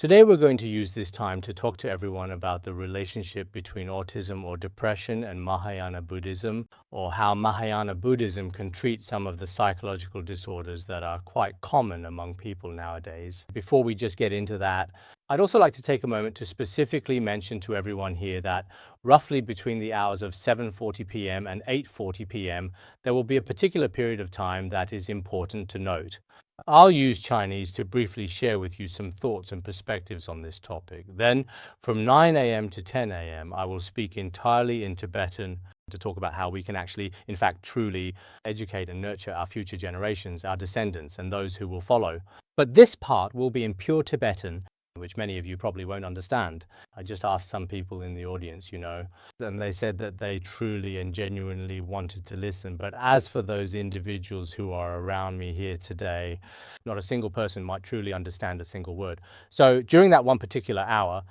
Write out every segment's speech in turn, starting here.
Today we're going to use this time to talk to everyone about the relationship between autism or depression and Mahayana Buddhism, or how Mahayana Buddhism can treat some of the psychological disorders that are quite common among people nowadays. Before we just get into that, I'd also like to take a moment to specifically mention to everyone here that roughly between the hours of 7:40 p.m. and 8:40 p.m., there will be a particular period of time that is important to note. I'll use Chinese to briefly share with you some thoughts and perspectives on this topic. Then, from 9 a.m. to 10 a.m., I will speak entirely in Tibetan to talk about how we can actually, in fact, truly educate and nurture our future generations, our descendants, and those who will follow. But this part will be in pure Tibetan, which many of you probably won't understand. I just asked some people in the audience, and they said that they truly and genuinely wanted to listen. But as for those individuals who are around me here today, not a single person might truly understand a single word. So during that one particular hour,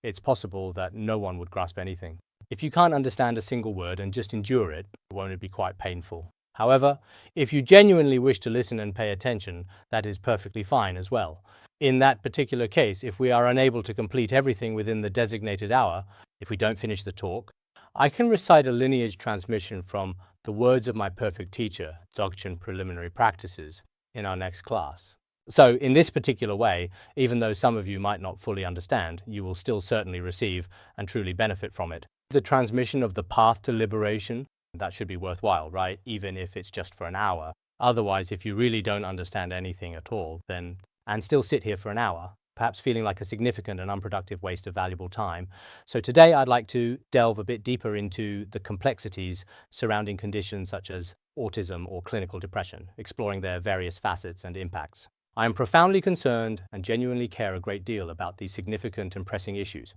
it's possible that no one would grasp anything. If you can't understand a single word and just endure it, won't it be quite painful? However, if you genuinely wish to listen and pay attention, that is perfectly fine as well. In that particular case, if we are unable to complete everything within the designated hour, if we don't finish the talk, I can recite a lineage transmission from the words of my perfect teacher, Dzogchen Preliminary Practices, in our next class. So in this particular way, even though some of you might not fully understand, you will still certainly receive and truly benefit from it. The transmission of the path to liberation, that should be worthwhile, right? Even if it's just for an hour. Otherwise, if you really don't understand anything at all, then and still sit here for an hour, perhaps feeling like a significant and unproductive waste of valuable time. So today I'd like to delve a bit deeper into the complexities surrounding conditions such as autism or clinical depression, exploring their various facets and impacts. I am profoundly concerned and genuinely care a great deal about these significant and pressing issues.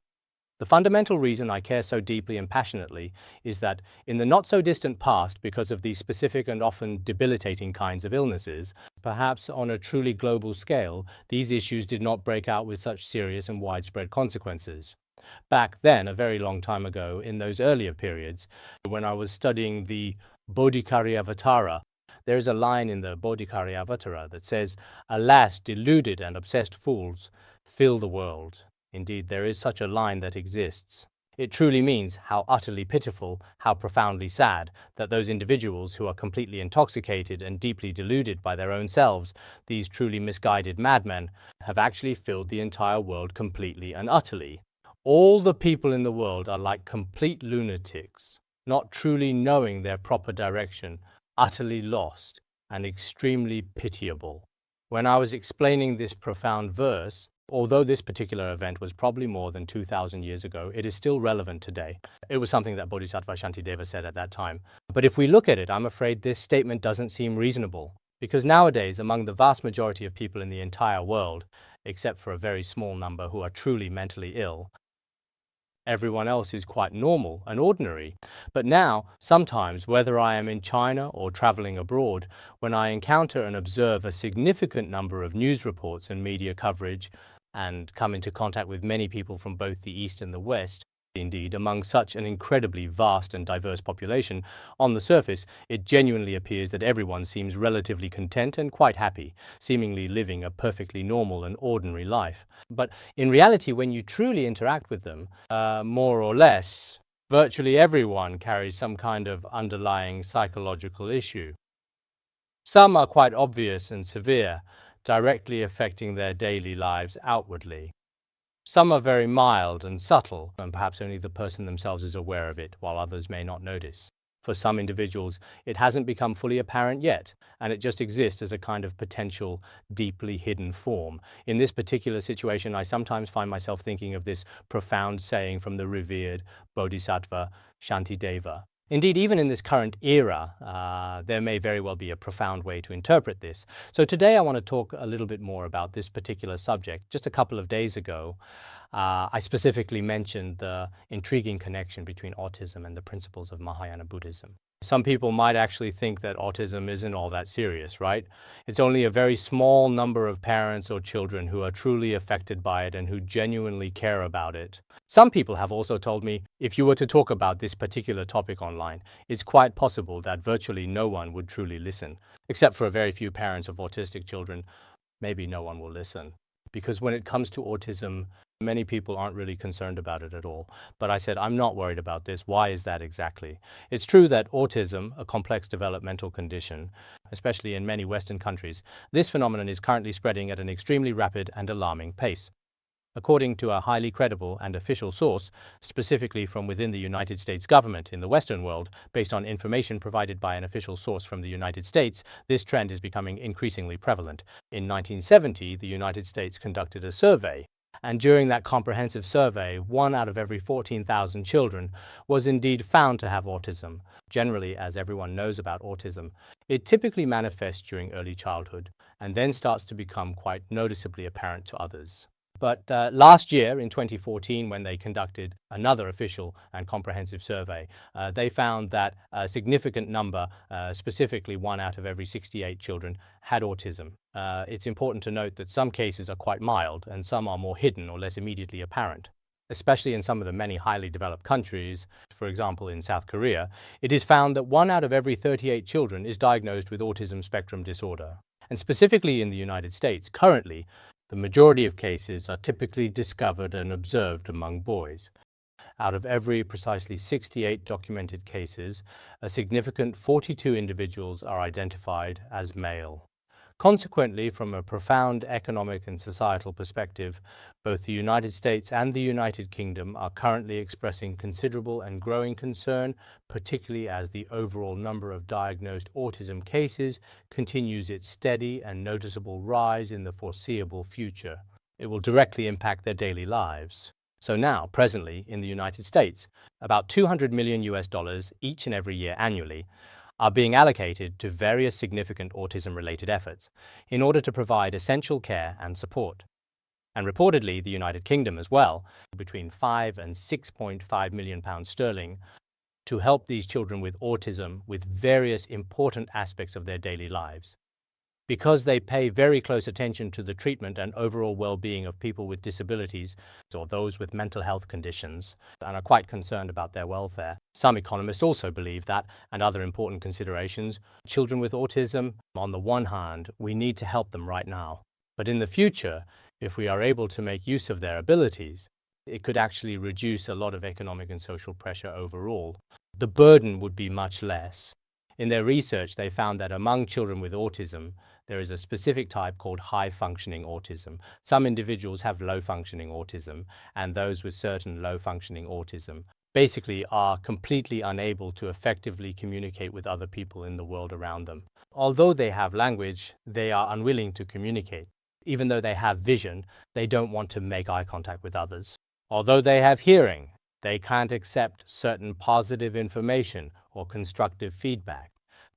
The fundamental reason I care so deeply and passionately is that in the not-so-distant past, because of these specific and often debilitating kinds of illnesses, perhaps on a truly global scale, these issues did not break out with such serious and widespread consequences. Back then, a very long time ago, in those earlier periods, when I was studying the Bodhicariyavatara, there is a line in the Bodhicariyavatara that says, "Alas, deluded and obsessed fools fill the world." Indeed, there is such a line that exists. It truly means how utterly pitiful, how profoundly sad, that those individuals who are completely intoxicated and deeply deluded by their own selves, these truly misguided madmen, have actually filled the entire world completely and utterly. All the people in the world are like complete lunatics, not truly knowing their proper direction, utterly lost, and extremely pitiable. When I was explaining this profound verse, although this particular event was probably more than 2,000 years ago, it is still relevant today. It was something that Bodhisattva Shantideva said at that time. But if we look at it, I'm afraid this statement doesn't seem reasonable. Because nowadays, among the vast majority of people in the entire world, except for a very small number who are truly mentally ill, everyone else is quite normal and ordinary. But now, sometimes, whether I am in China or traveling abroad, when I encounter and observe a significant number of news reports and media coverage, and come into contact with many people from both the East and the West, indeed, among such an incredibly vast and diverse population, on the surface, it genuinely appears that everyone seems relatively content and quite happy, seemingly living a perfectly normal and ordinary life. But in reality, when you truly interact with them, more or less, virtually everyone carries some kind of underlying psychological issue. Some are quite obvious and severe, directly affecting their daily lives outwardly. Some are very mild and subtle, and perhaps only the person themselves is aware of it, while others may not notice. For some individuals, it hasn't become fully apparent yet, and it just exists as a kind of potential, deeply hidden form. In this particular situation, I sometimes find myself thinking of this profound saying from the revered Bodhisattva Shantideva. Indeed, even in this current era, there may very well be a profound way to interpret this. So today I want to talk a little bit more about this particular subject. Just a couple of days ago, I specifically mentioned the intriguing connection between autism and the principles of Mahayana Buddhism. Some people might actually think that autism isn't all that serious, right? It's only a very small number of parents or children who are truly affected by it and who genuinely care about it. Some people have also told me, if you were to talk about this particular topic online, it's quite possible that virtually no one would truly listen. Except for a very few parents of autistic children, maybe no one will listen. because when it comes to autism, many people aren't really concerned about it at all. But I said, I'm not worried about this. Why is that exactly? It's true that autism, a complex developmental condition, especially in many Western countries, this phenomenon is currently spreading at an extremely rapid and alarming pace. According to a highly credible and official source, specifically from within the United States government in the Western world, based on information provided by an official source from the United States, this trend is becoming increasingly prevalent. In 1970, the United States conducted a survey, and during that comprehensive survey, 1 out of every 14,000 children was indeed found to have autism. Generally, as everyone knows about autism, it typically manifests during early childhood and then starts to become quite noticeably apparent to others. But last year, in 2014, when they conducted another official and comprehensive survey, they found that a significant number, specifically 1 out of every 68 children, had autism. It's important to note that some cases are quite mild and some are more hidden or less immediately apparent. Especially in some of the many highly developed countries, for example in South Korea, it is found that 1 out of every 38 children is diagnosed with autism spectrum disorder. And specifically in the United States, currently, the majority of cases are typically discovered and observed among boys. Out of every precisely 68 documented cases, a significant 42 individuals are identified as male. Consequently, from a profound economic and societal perspective, both the United States and the United Kingdom are currently expressing considerable and growing concern, particularly as the overall number of diagnosed autism cases continues its steady and noticeable rise in the foreseeable future. It will directly impact their daily lives. So now, presently, in the United States, about $200 million each and every year annually are being allocated to various significant autism-related efforts in order to provide essential care and support. And reportedly, the United Kingdom as well, between £5 and £6.5 million sterling, to help these children with autism with various important aspects of their daily lives. Because they pay very close attention to the treatment and overall well-being of people with disabilities or those with mental health conditions and are quite concerned about their welfare, some economists also believe that, and other important considerations, children with autism, on the one hand, we need to help them right now. But in the future, if we are able to make use of their abilities, it could actually reduce a lot of economic and social pressure overall. The burden would be much less. In their research, they found that among children with autism, there is a specific type called high-functioning autism. Some individuals have low-functioning autism, and those with certain low-functioning autism basically are completely unable to effectively communicate with other people in the world around them. Although they have language, they are unwilling to communicate. Even though they have vision, they don't want to make eye contact with others. Although they have hearing, they can't accept certain positive information or constructive feedback.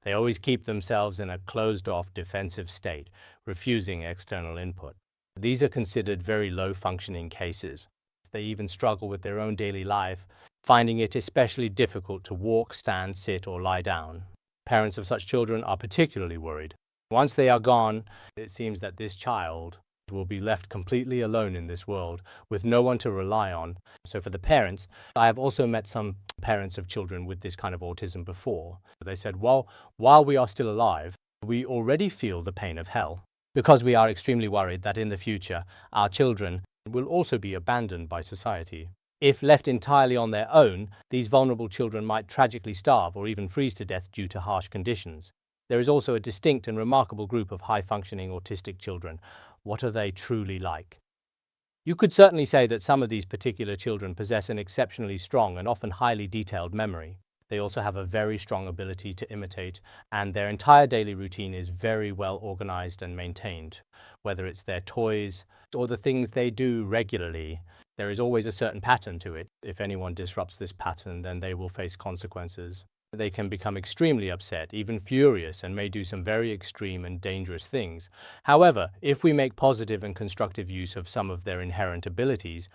They always keep themselves in a closed-off defensive state, refusing external input. These are considered very low-functioning cases. They even struggle with their own daily life, finding it especially difficult to walk, stand, sit, or lie down. Parents of such children are particularly worried. Once they are gone, it seems that this child will be left completely alone in this world with no one to rely on. So for the parents, I have also met some parents of children with this kind of autism before. They said, well, while we are still alive, we already feel the pain of hell because we are extremely worried that in the future, our children will also be abandoned by society. If left entirely on their own, these vulnerable children might tragically starve or even freeze to death due to harsh conditions. There is also a distinct and remarkable group of high-functioning autistic children. What are they truly like? You could certainly say that some of these particular children possess an exceptionally strong and often highly detailed memory. They also have a very strong ability to imitate, and their entire daily routine is very well organized and maintained. Whether it's their toys or the things they do regularly, there is always a certain pattern to it. If anyone disrupts this pattern, then they will face consequences. They can become extremely upset, even furious, and may do some very extreme and dangerous things. However, if we make positive and constructive use of some of their inherent abilities,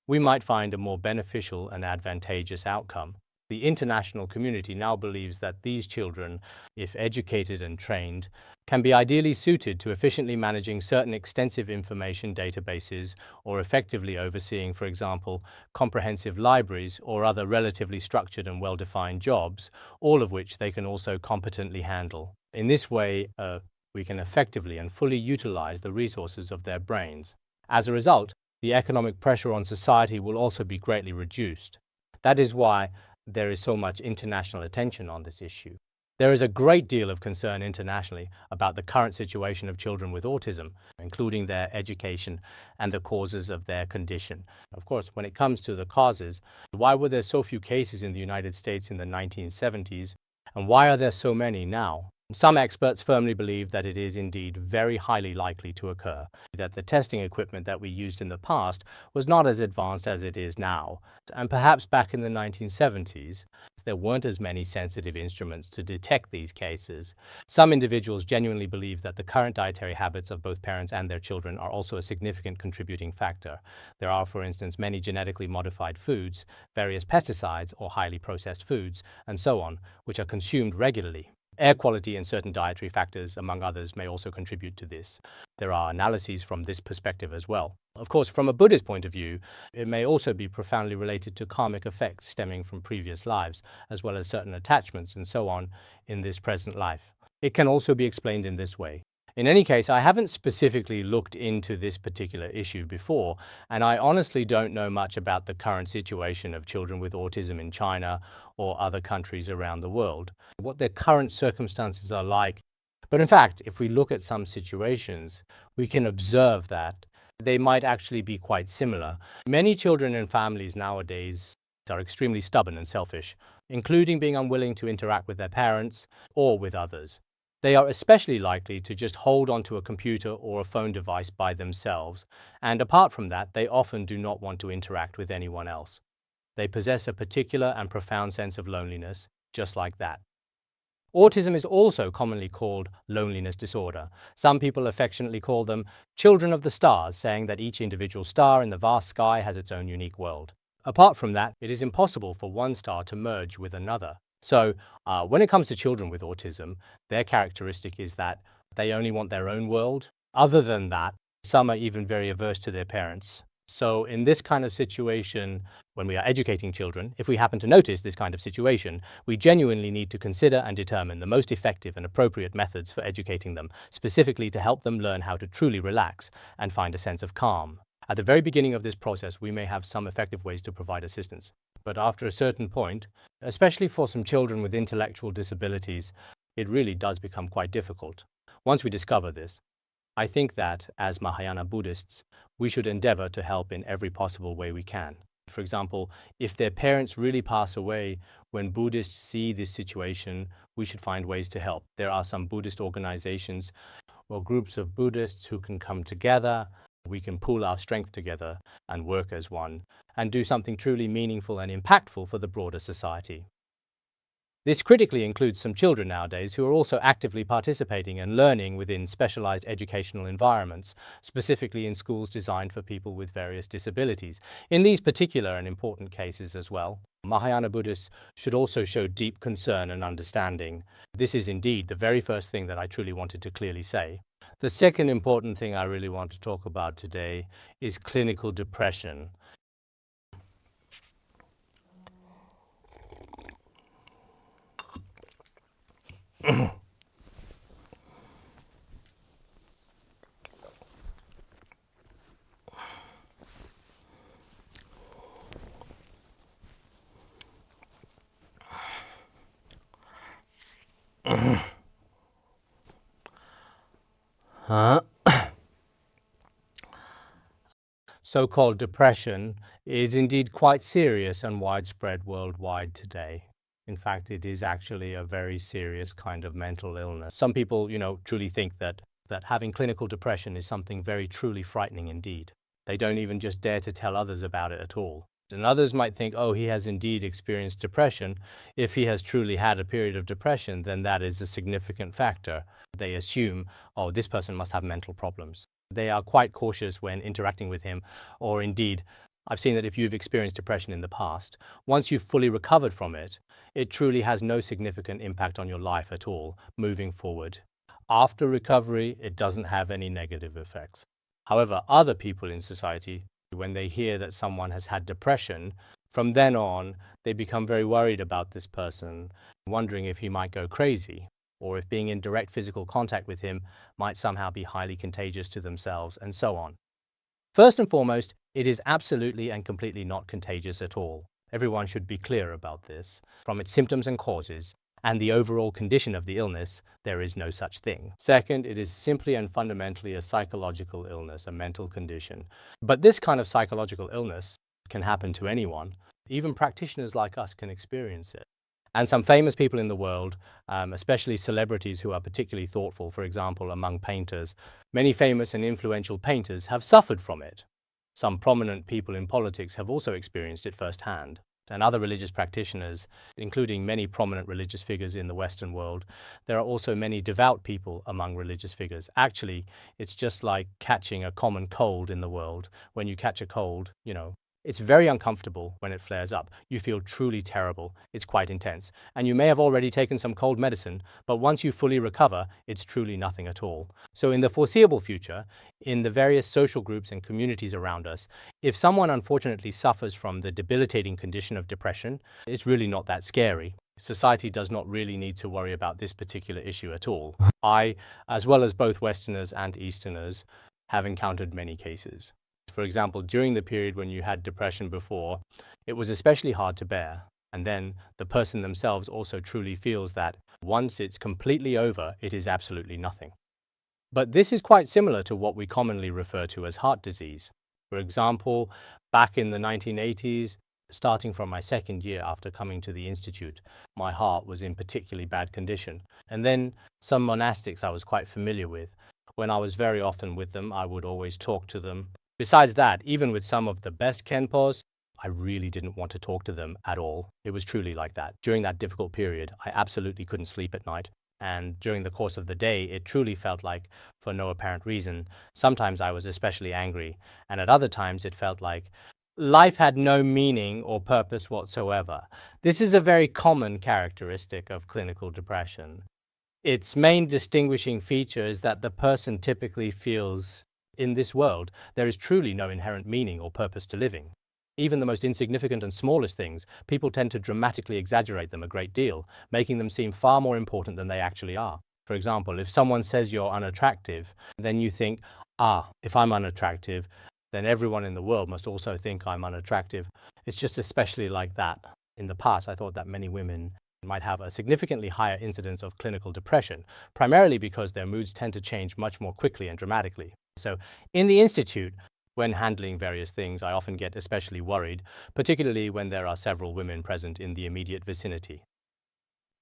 we might find a more beneficial and advantageous outcome. The international community now believes that these children, if educated and trained, can be ideally suited to efficiently managing certain extensive information databases or effectively overseeing, for example, comprehensive libraries or other relatively structured and well-defined jobs, all of which they can also competently handle. In this way, we can effectively and fully utilize the resources of their brains. As a result, the economic pressure on society will also be greatly reduced. That is why there is so much international attention on this issue. There is a great deal of concern internationally about the current situation of children with autism, including their education and the causes of their condition. Of course, when it comes to the causes, why were there so few cases in the United States in the 1970s, and why are there so many now? Some experts firmly believe that it is indeed very highly likely to occur, that the testing equipment that we used in the past was not as advanced as it is now, and perhaps back in the 1970s, there weren't as many sensitive instruments to detect these cases. Some individuals genuinely believe that the current dietary habits of both parents and their children are also a significant contributing factor. There are, for instance, many genetically modified foods, various pesticides or highly processed foods, and so on, which are consumed regularly. Air quality and certain dietary factors, among others, may also contribute to this. There are analyses from this perspective as well. Of course, from a Buddhist point of view, it may also be profoundly related to karmic effects stemming from previous lives, as well as certain attachments and so on in this present life. It can also be explained in this way. In any case, I haven't specifically looked into this particular issue before, and I honestly don't know much about the current situation of children with autism in China or other countries around the world, what their current circumstances are like. But in fact, if we look at some situations, we can observe that they might actually be quite similar. Many children and families nowadays are extremely stubborn and selfish, including being unwilling to interact with their parents or with others. They are especially likely to just hold onto a computer or a phone device by themselves, and apart from that, they often do not want to interact with anyone else. They possess a particular and profound sense of loneliness, just like that. Autism is also commonly called loneliness disorder. Some people affectionately call them children of the stars, saying that each individual star in the vast sky has its own unique world. Apart from that, it is impossible for one star to merge with another. So when it comes to children with autism, their characteristic is that they only want their own world. Other than that, some are even very averse to their parents. So in this kind of situation, when we are educating children, if we happen to notice this kind of situation, we genuinely need to consider and determine the most effective and appropriate methods for educating them, specifically to help them learn how to truly relax and find a sense of calm. At the very beginning of this process, we may have some effective ways to provide assistance. But after a certain point, especially for some children with intellectual disabilities, it really does become quite difficult. Once we discover this, I think that, as Mahayana Buddhists, we should endeavor to help in every possible way we can. For example, if their parents really pass away, when Buddhists see this situation, we should find ways to help. There are some Buddhist organizations or groups of Buddhists who can come together. We can pool our strength together and work as one, and do something truly meaningful and impactful for the broader society. This critically includes some children nowadays who are also actively participating and learning within specialized educational environments, specifically in schools designed for people with various disabilities. In these particular and important cases as well, Mahayana Buddhists should also show deep concern and understanding. This is indeed the very first thing that I truly wanted to clearly say. The second important thing I really want to talk about today is clinical depression. So-called depression is indeed quite serious and widespread worldwide today. In fact, it is actually a very serious kind of mental illness. Some people, truly think that having clinical depression is something very truly frightening indeed. They don't even just dare to tell others about it at all. And others might think, oh, he has indeed experienced depression. If he has truly had a period of depression, then that is a significant factor. They assume, oh, this person must have mental problems. They are quite cautious when interacting with him, or indeed, I've seen that if you've experienced depression in the past, once you've fully recovered from it, it truly has no significant impact on your life at all moving forward. After recovery, it doesn't have any negative effects. However, other people in society, when they hear that someone has had depression, from then on, they become very worried about this person, wondering if he might go crazy, or if being in direct physical contact with him might somehow be highly contagious to themselves, and so on. First and foremost, it is absolutely and completely not contagious at all. Everyone should be clear about this. From its symptoms and causes, and the overall condition of the illness, there is no such thing. Second, it is simply and fundamentally a psychological illness, a mental condition. But this kind of psychological illness can happen to anyone. Even practitioners like us can experience it. And some famous people in the world, especially celebrities who are particularly thoughtful, for example, among painters, many famous and influential painters have suffered from it. Some prominent people in politics have also experienced it firsthand. And other religious practitioners, including many prominent religious figures in the Western world, there are also many devout people among religious figures. Actually, it's just like catching a common cold in the world. When you catch a cold, it's very uncomfortable when it flares up. You feel truly terrible. It's quite intense. And you may have already taken some cold medicine, but once you fully recover, it's truly nothing at all. So in the foreseeable future, in the various social groups and communities around us, if someone unfortunately suffers from the debilitating condition of depression, it's really not that scary. Society does not really need to worry about this particular issue at all. I, as well as both Westerners and Easterners, have encountered many cases. For example, during the period when you had depression before, it was especially hard to bear. And then the person themselves also truly feels that once it's completely over, it is absolutely nothing. But this is quite similar to what we commonly refer to as heart disease. For example, back in the 1980s, starting from my second year after coming to the institute, my heart was in particularly bad condition. And then some monastics I was quite familiar with. When I was very often with them, I would always talk to them. Besides that, even with some of the best Khenpos, I really didn't want to talk to them at all. It was truly like that. During that difficult period, I absolutely couldn't sleep at night. And during the course of the day, it truly felt like, for no apparent reason, sometimes I was especially angry. And at other times, it felt like life had no meaning or purpose whatsoever. This is a very common characteristic of clinical depression. Its main distinguishing feature is that the person typically feels in this world, there is truly no inherent meaning or purpose to living. Even the most insignificant and smallest things, people tend to dramatically exaggerate them a great deal, making them seem far more important than they actually are. For example, if someone says you're unattractive, then you think, if I'm unattractive, then everyone in the world must also think I'm unattractive. It's just especially like that. In the past, I thought that many women might have a significantly higher incidence of clinical depression, primarily because their moods tend to change much more quickly and dramatically. So in the Institute, when handling various things, I often get especially worried, particularly when there are several women present in the immediate vicinity.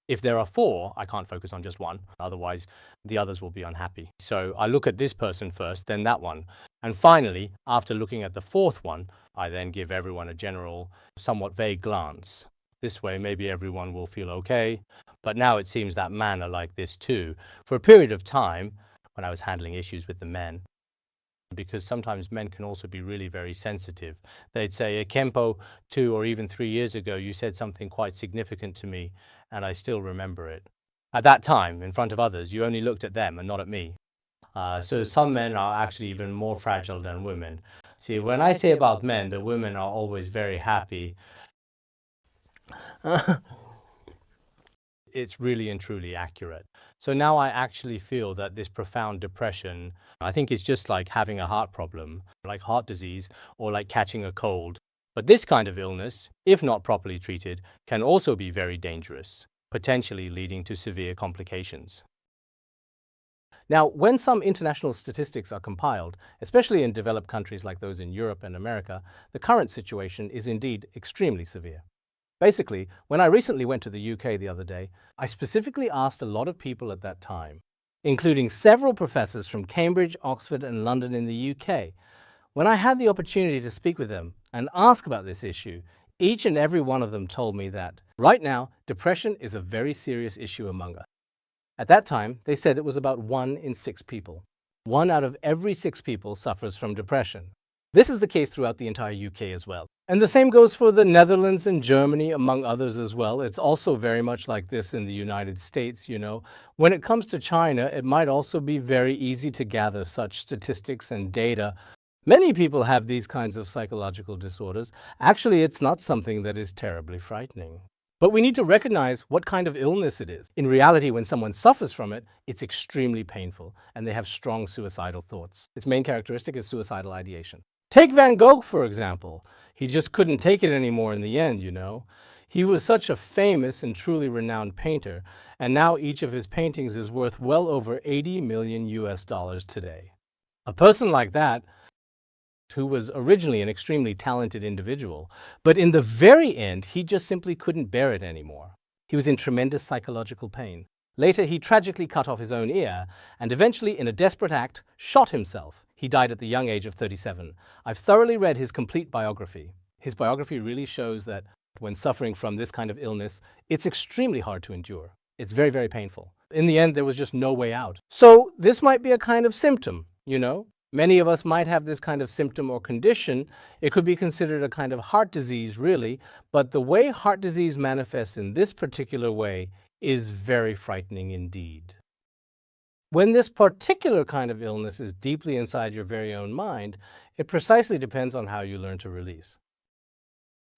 If there are 4, I can't focus on just one, otherwise the others will be unhappy. So I look at this person first, then that one. And finally, after looking at the 4th one, I then give everyone a general, somewhat vague glance. This way, maybe everyone will feel okay. But now it seems that men are like this too. For a period of time, when I was handling issues with the men, because sometimes men can also be really very sensitive. They'd say, Khenpo, 2 or even 3 years ago, you said something quite significant to me, and I still remember it. At that time, in front of others, you only looked at them and not at me. So some men are actually even more fragile than women. See, when I say about men, the women are always very happy. It's really and truly accurate. So now I actually feel that this profound depression, I think it's just like having a heart problem, like heart disease, or like catching a cold. But this kind of illness, if not properly treated, can also be very dangerous, potentially leading to severe complications. Now, when some international statistics are compiled, especially in developed countries like those in Europe and America, the current situation is indeed extremely severe. Basically, when I recently went to the UK the other day, I specifically asked a lot of people at that time, including several professors from Cambridge, Oxford, and London in the UK. When I had the opportunity to speak with them and ask about this issue, each and every one of them told me that, right now, depression is a very serious issue among us. At that time, they said it was about 1 in 6 people. 1 out of every 6 people suffers from depression. This is the case throughout the entire UK as well. And the same goes for the Netherlands and Germany, among others as well. It's also very much like this in the United States, you know. When it comes to China, it might also be very easy to gather such statistics and data. Many people have these kinds of psychological disorders. Actually, it's not something that is terribly frightening. But we need to recognize what kind of illness it is. In reality, when someone suffers from it, it's extremely painful, and they have strong suicidal thoughts. Its main characteristic is suicidal ideation. Take Van Gogh, for example. He just couldn't take it anymore in the end, you know. He was such a famous and truly renowned painter, and now each of his paintings is worth well over 80 million US dollars today. A person like that, who was originally an extremely talented individual, but in the very end, he just simply couldn't bear it anymore. He was in tremendous psychological pain. Later, he tragically cut off his own ear and eventually, in a desperate act, shot himself. He died at the young age of 37. I've thoroughly read his complete biography. His biography really shows that when suffering from this kind of illness, it's extremely hard to endure. It's very, very painful. In the end, there was just no way out. So this might be a kind of symptom, you know? Many of us might have this kind of symptom or condition. It could be considered a kind of heart disease, really, but the way heart disease manifests in this particular way is very frightening indeed. When this particular kind of illness is deeply inside your very own mind, it precisely depends on how you learn to release.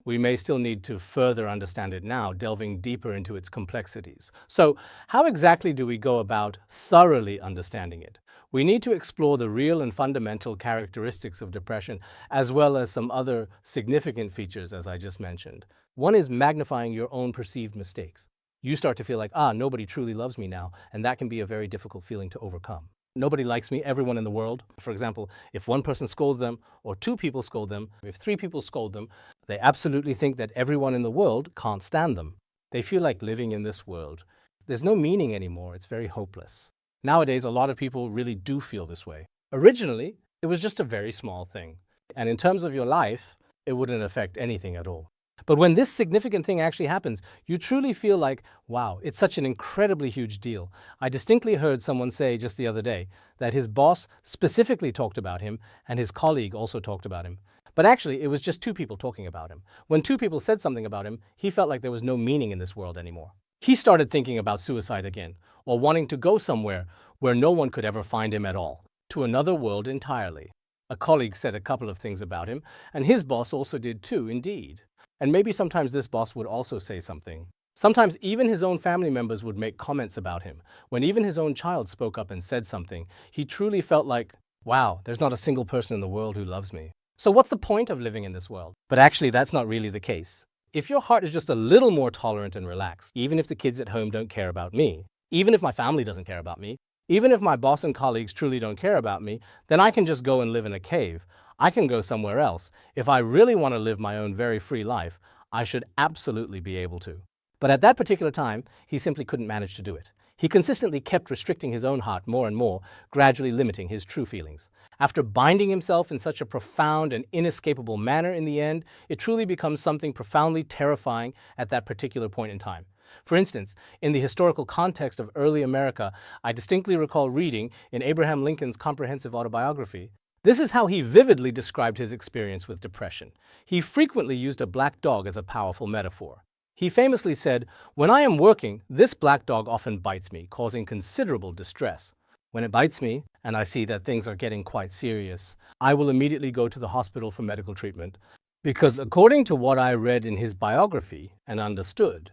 We may still need to further understand it now, delving deeper into its complexities. So, how exactly do we go about thoroughly understanding it? We need to explore the real and fundamental characteristics of depression, as well as some other significant features, as I just mentioned. One is magnifying your own perceived mistakes. You start to feel like, nobody truly loves me now, and that can be a very difficult feeling to overcome. Nobody likes me, everyone in the world. For example, if one person scolds them, or two people scold them, if three people scold them, they absolutely think that everyone in the world can't stand them. They feel like living in this world. There's no meaning anymore. It's very hopeless. Nowadays, a lot of people really do feel this way. Originally, it was just a very small thing. And in terms of your life, it wouldn't affect anything at all. But when this significant thing actually happens, you truly feel like, wow, it's such an incredibly huge deal. I distinctly heard someone say just the other day that his boss specifically talked about him and his colleague also talked about him. But actually, it was just two people talking about him. When two people said something about him, he felt like there was no meaning in this world anymore. He started thinking about suicide again, or wanting to go somewhere where no one could ever find him at all, to another world entirely. A colleague said a couple of things about him, and his boss also did too, indeed. And maybe sometimes this boss would also say something. Sometimes even his own family members would make comments about him. When even his own child spoke up and said something, he truly felt like, wow, there's not a single person in the world who loves me. So what's the point of living in this world? But actually, that's not really the case. If your heart is just a little more tolerant and relaxed, even if the kids at home don't care about me, even if my family doesn't care about me, even if my boss and colleagues truly don't care about me, then I can just go and live in a cave. I can go somewhere else. If I really want to live my own very free life, I should absolutely be able to. But at that particular time, he simply couldn't manage to do it. He consistently kept restricting his own heart more and more, gradually limiting his true feelings. After binding himself in such a profound and inescapable manner in the end, it truly becomes something profoundly terrifying at that particular point in time. For instance, in the historical context of early America, I distinctly recall reading in Abraham Lincoln's comprehensive autobiography. This is how he vividly described his experience with depression. He frequently used a black dog as a powerful metaphor. He famously said, "When I am working, this black dog often bites me, causing considerable distress. When it bites me, and I see that things are getting quite serious, I will immediately go to the hospital for medical treatment, because according to what I read in his biography and understood,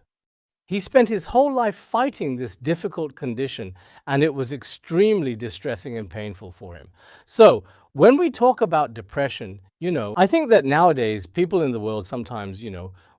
he spent his whole life fighting this difficult condition, and it was extremely distressing and painful for him." So, when we talk about depression, I think that nowadays people in the world sometimes,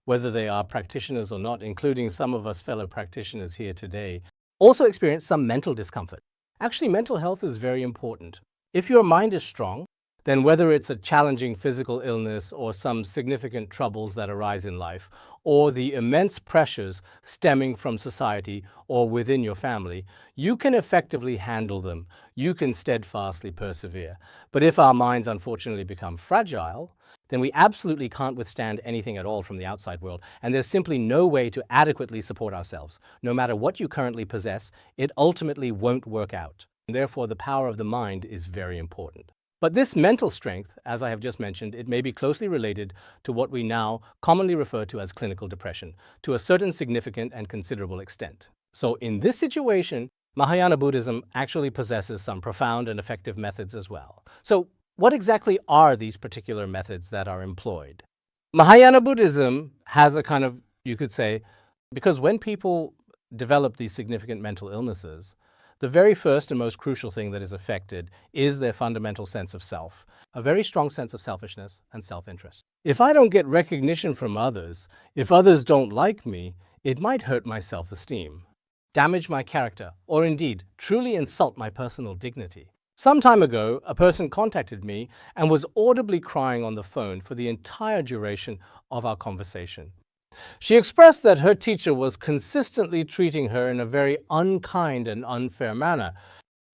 whether they are practitioners or not, including some of us fellow practitioners here today, also experience some mental discomfort. Actually, mental health is very important. If your mind is strong, then whether it's a challenging physical illness or some significant troubles that arise in life, or the immense pressures stemming from society or within your family, you can effectively handle them. You can steadfastly persevere. But if our minds unfortunately become fragile, then we absolutely can't withstand anything at all from the outside world, and there's simply no way to adequately support ourselves. No matter what you currently possess, it ultimately won't work out. And therefore, the power of the mind is very important. But this mental strength, as I have just mentioned, it may be closely related to what we now commonly refer to as clinical depression, to a certain significant and considerable extent. So in this situation, Mahayana Buddhism actually possesses some profound and effective methods as well. So what exactly are these particular methods that are employed? Mahayana Buddhism has a kind of, you could say, because when people develop these significant mental illnesses, The very first and most crucial thing that is affected is their fundamental sense of self, a very strong sense of selfishness and self-interest. If I don't get recognition from others, if others don't like me, it might hurt my self-esteem, damage my character, or indeed truly insult my personal dignity. Some time ago, a person contacted me and was audibly crying on the phone for the entire duration of our conversation. She expressed that her teacher was consistently treating her in a very unkind and unfair manner.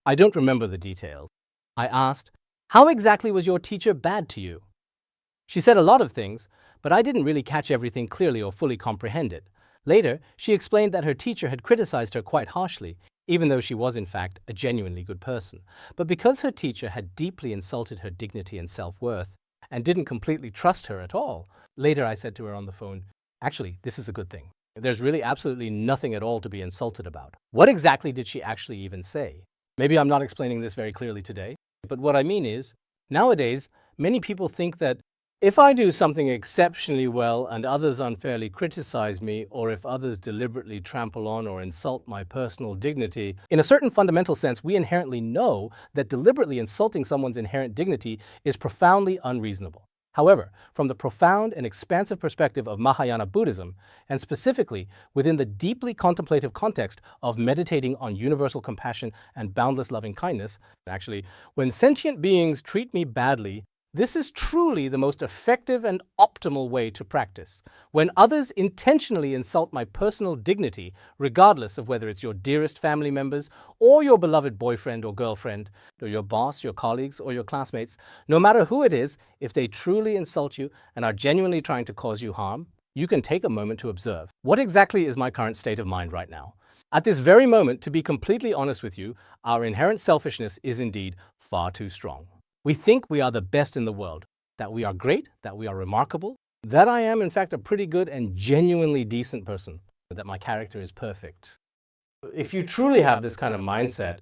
I don't remember the details. I asked, "How exactly was your teacher bad to you?" She said a lot of things, but I didn't really catch everything clearly or fully comprehend it. Later, she explained that her teacher had criticized her quite harshly, even though she was in fact a genuinely good person. But because her teacher had deeply insulted her dignity and self-worth and didn't completely trust her at all, later I said to her on the phone, "Actually, this is a good thing. There's really absolutely nothing at all to be insulted about." What exactly did she actually even say? Maybe I'm not explaining this very clearly today, but what I mean is, nowadays, many people think that if I do something exceptionally well and others unfairly criticize me, or if others deliberately trample on or insult my personal dignity, in a certain fundamental sense, we inherently know that deliberately insulting someone's inherent dignity is profoundly unreasonable. However, from the profound and expansive perspective of Mahayana Buddhism, and specifically within the deeply contemplative context of meditating on universal compassion and boundless loving kindness, actually, when sentient beings treat me badly, this is truly the most effective and optimal way to practice. When others intentionally insult my personal dignity, regardless of whether it's your dearest family members or your beloved boyfriend or girlfriend, or your boss, your colleagues, or your classmates, no matter who it is, if they truly insult you and are genuinely trying to cause you harm, you can take a moment to observe. What exactly is my current state of mind right now? At this very moment, to be completely honest with you, our inherent selfishness is indeed far too strong. We think we are the best in the world, that we are great, that we are remarkable, that I am in fact a pretty good and genuinely decent person, that my character is perfect. If you truly have this kind of mindset,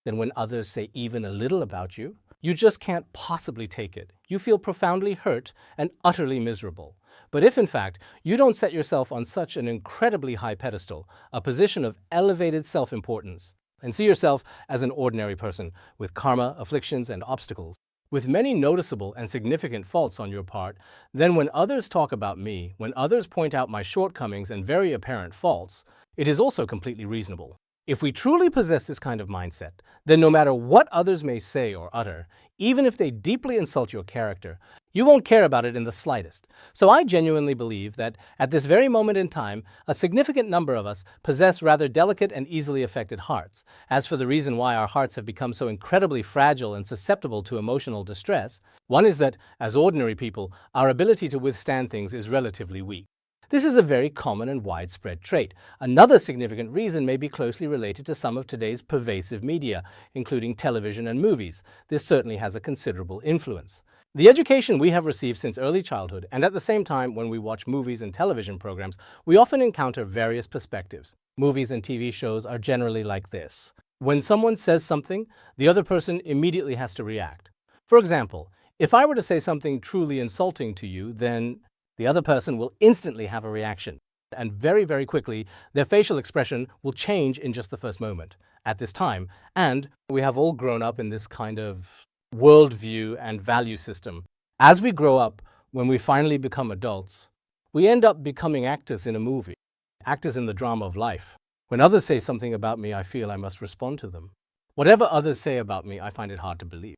then when others say even a little about you, you just can't possibly take it. You feel profoundly hurt and utterly miserable. But if in fact you don't set yourself on such an incredibly high pedestal, a position of elevated self-importance, and see yourself as an ordinary person with karma, afflictions, and obstacles, with many noticeable and significant faults on your part, then when others talk about me, when others point out my shortcomings and very apparent faults, it is also completely reasonable. If we truly possess this kind of mindset, then no matter what others may say or utter, even if they deeply insult your character, you won't care about it in the slightest. So I genuinely believe that at this very moment in time, a significant number of us possess rather delicate and easily affected hearts. As for the reason why our hearts have become so incredibly fragile and susceptible to emotional distress, one is that, as ordinary people, our ability to withstand things is relatively weak. This is a very common and widespread trait. Another significant reason may be closely related to some of today's pervasive media, including television and movies. This certainly has a considerable influence. The education we have received since early childhood, and at the same time when we watch movies and television programs, we often encounter various perspectives. Movies and TV shows are generally like this. When someone says something, the other person immediately has to react. For example, if I were to say something truly insulting to you, then the other person will instantly have a reaction. And very, very quickly, their facial expression will change in just the first moment at this time. And we have all grown up in this kind of worldview and value system. As we grow up, when we finally become adults, we end up becoming actors in a movie, actors in the drama of life. When others say something about me, I feel I must respond to them. Whatever others say about me, I find it hard to believe.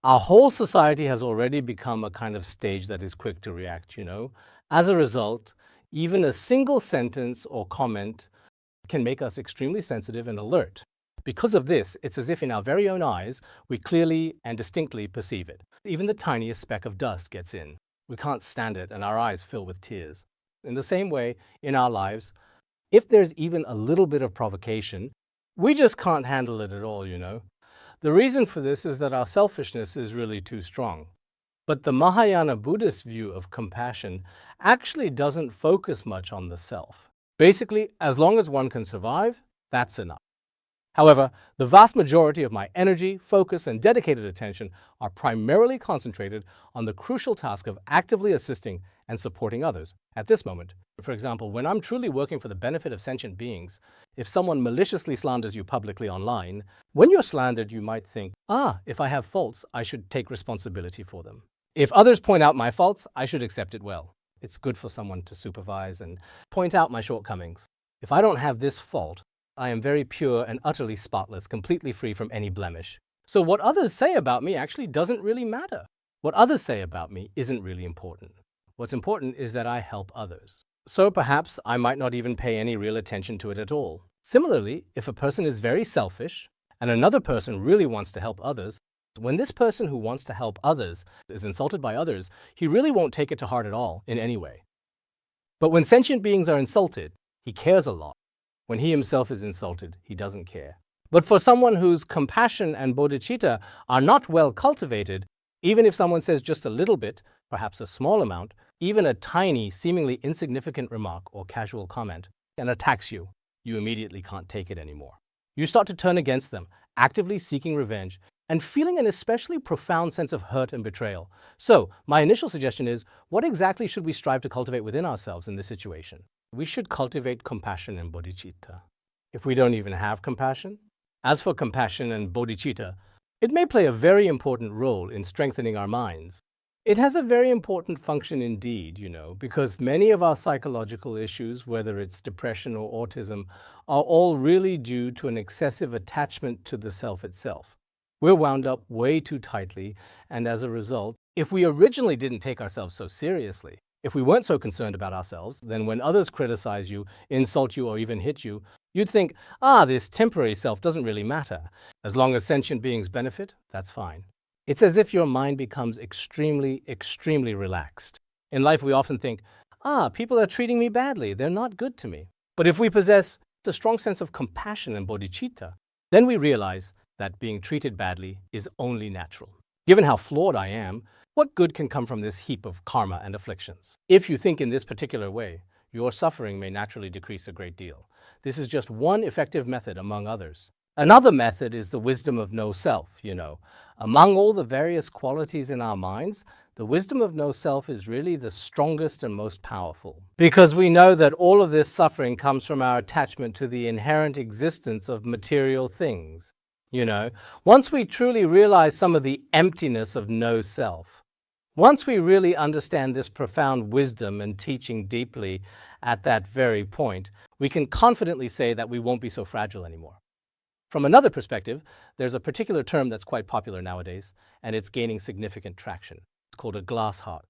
Our whole society has already become a kind of stage that is quick to react, As a result, even a single sentence or comment can make us extremely sensitive and alert. Because of this, it's as if in our very own eyes, we clearly and distinctly perceive it. Even the tiniest speck of dust gets in. We can't stand it and our eyes fill with tears. In the same way, in our lives, if there's even a little bit of provocation, we just can't handle it at all, The reason for this is that our selfishness is really too strong. But the Mahayana Buddhist view of compassion actually doesn't focus much on the self. Basically, as long as one can survive, that's enough. However, the vast majority of my energy, focus, and dedicated attention are primarily concentrated on the crucial task of actively assisting and supporting others at this moment For example, when I'm truly working for the benefit of sentient beings, if someone maliciously slanders you publicly online, when you're slandered, you might think, if I have faults, I should take responsibility for them. If others point out my faults, I should accept it well. It's good for someone to supervise and point out my shortcomings. If I don't have this fault, I am very pure and utterly spotless, completely free from any blemish. So what others say about me actually doesn't really matter. What others say about me isn't really important. What's important is that I help others. So perhaps I might not even pay any real attention to it at all. Similarly, if a person is very selfish and another person really wants to help others, when this person who wants to help others is insulted by others, he really won't take it to heart at all in any way. But when sentient beings are insulted, he cares a lot. When he himself is insulted, he doesn't care. But for someone whose compassion and bodhicitta are not well cultivated, even if someone says just a little bit, perhaps a small amount, even a tiny, seemingly insignificant remark or casual comment, and attacks you, you immediately can't take it anymore. You start to turn against them, actively seeking revenge, and feeling an especially profound sense of hurt and betrayal. So, my initial suggestion is, what exactly should we strive to cultivate within ourselves in this situation? We should cultivate compassion and bodhicitta. If we don't even have compassion? As for compassion and bodhicitta, it may play a very important role in strengthening our minds. It has a very important function indeed, because many of our psychological issues, whether it's depression or autism, are all really due to an excessive attachment to the self itself. We're wound up way too tightly, and as a result, if we originally didn't take ourselves so seriously, if we weren't so concerned about ourselves, then when others criticize you, insult you, or even hit you, you'd think, this temporary self doesn't really matter. As long as sentient beings benefit, that's fine. It's as if your mind becomes extremely, extremely relaxed. In life, we often think, people are treating me badly, they're not good to me. But if we possess a strong sense of compassion and bodhicitta, then we realize that being treated badly is only natural. Given how flawed I am, what good can come from this heap of karma and afflictions? If you think in this particular way, your suffering may naturally decrease a great deal. This is just one effective method among others. Another method is the wisdom of no self, Among all the various qualities in our minds, the wisdom of no self is really the strongest and most powerful. Because we know that all of this suffering comes from our attachment to the inherent existence of material things. Once we truly realize some of the emptiness of no self, once we really understand this profound wisdom and teaching deeply at that very point, we can confidently say that we won't be so fragile anymore. From another perspective, there's a particular term that's quite popular nowadays, and it's gaining significant traction. It's called a glass heart.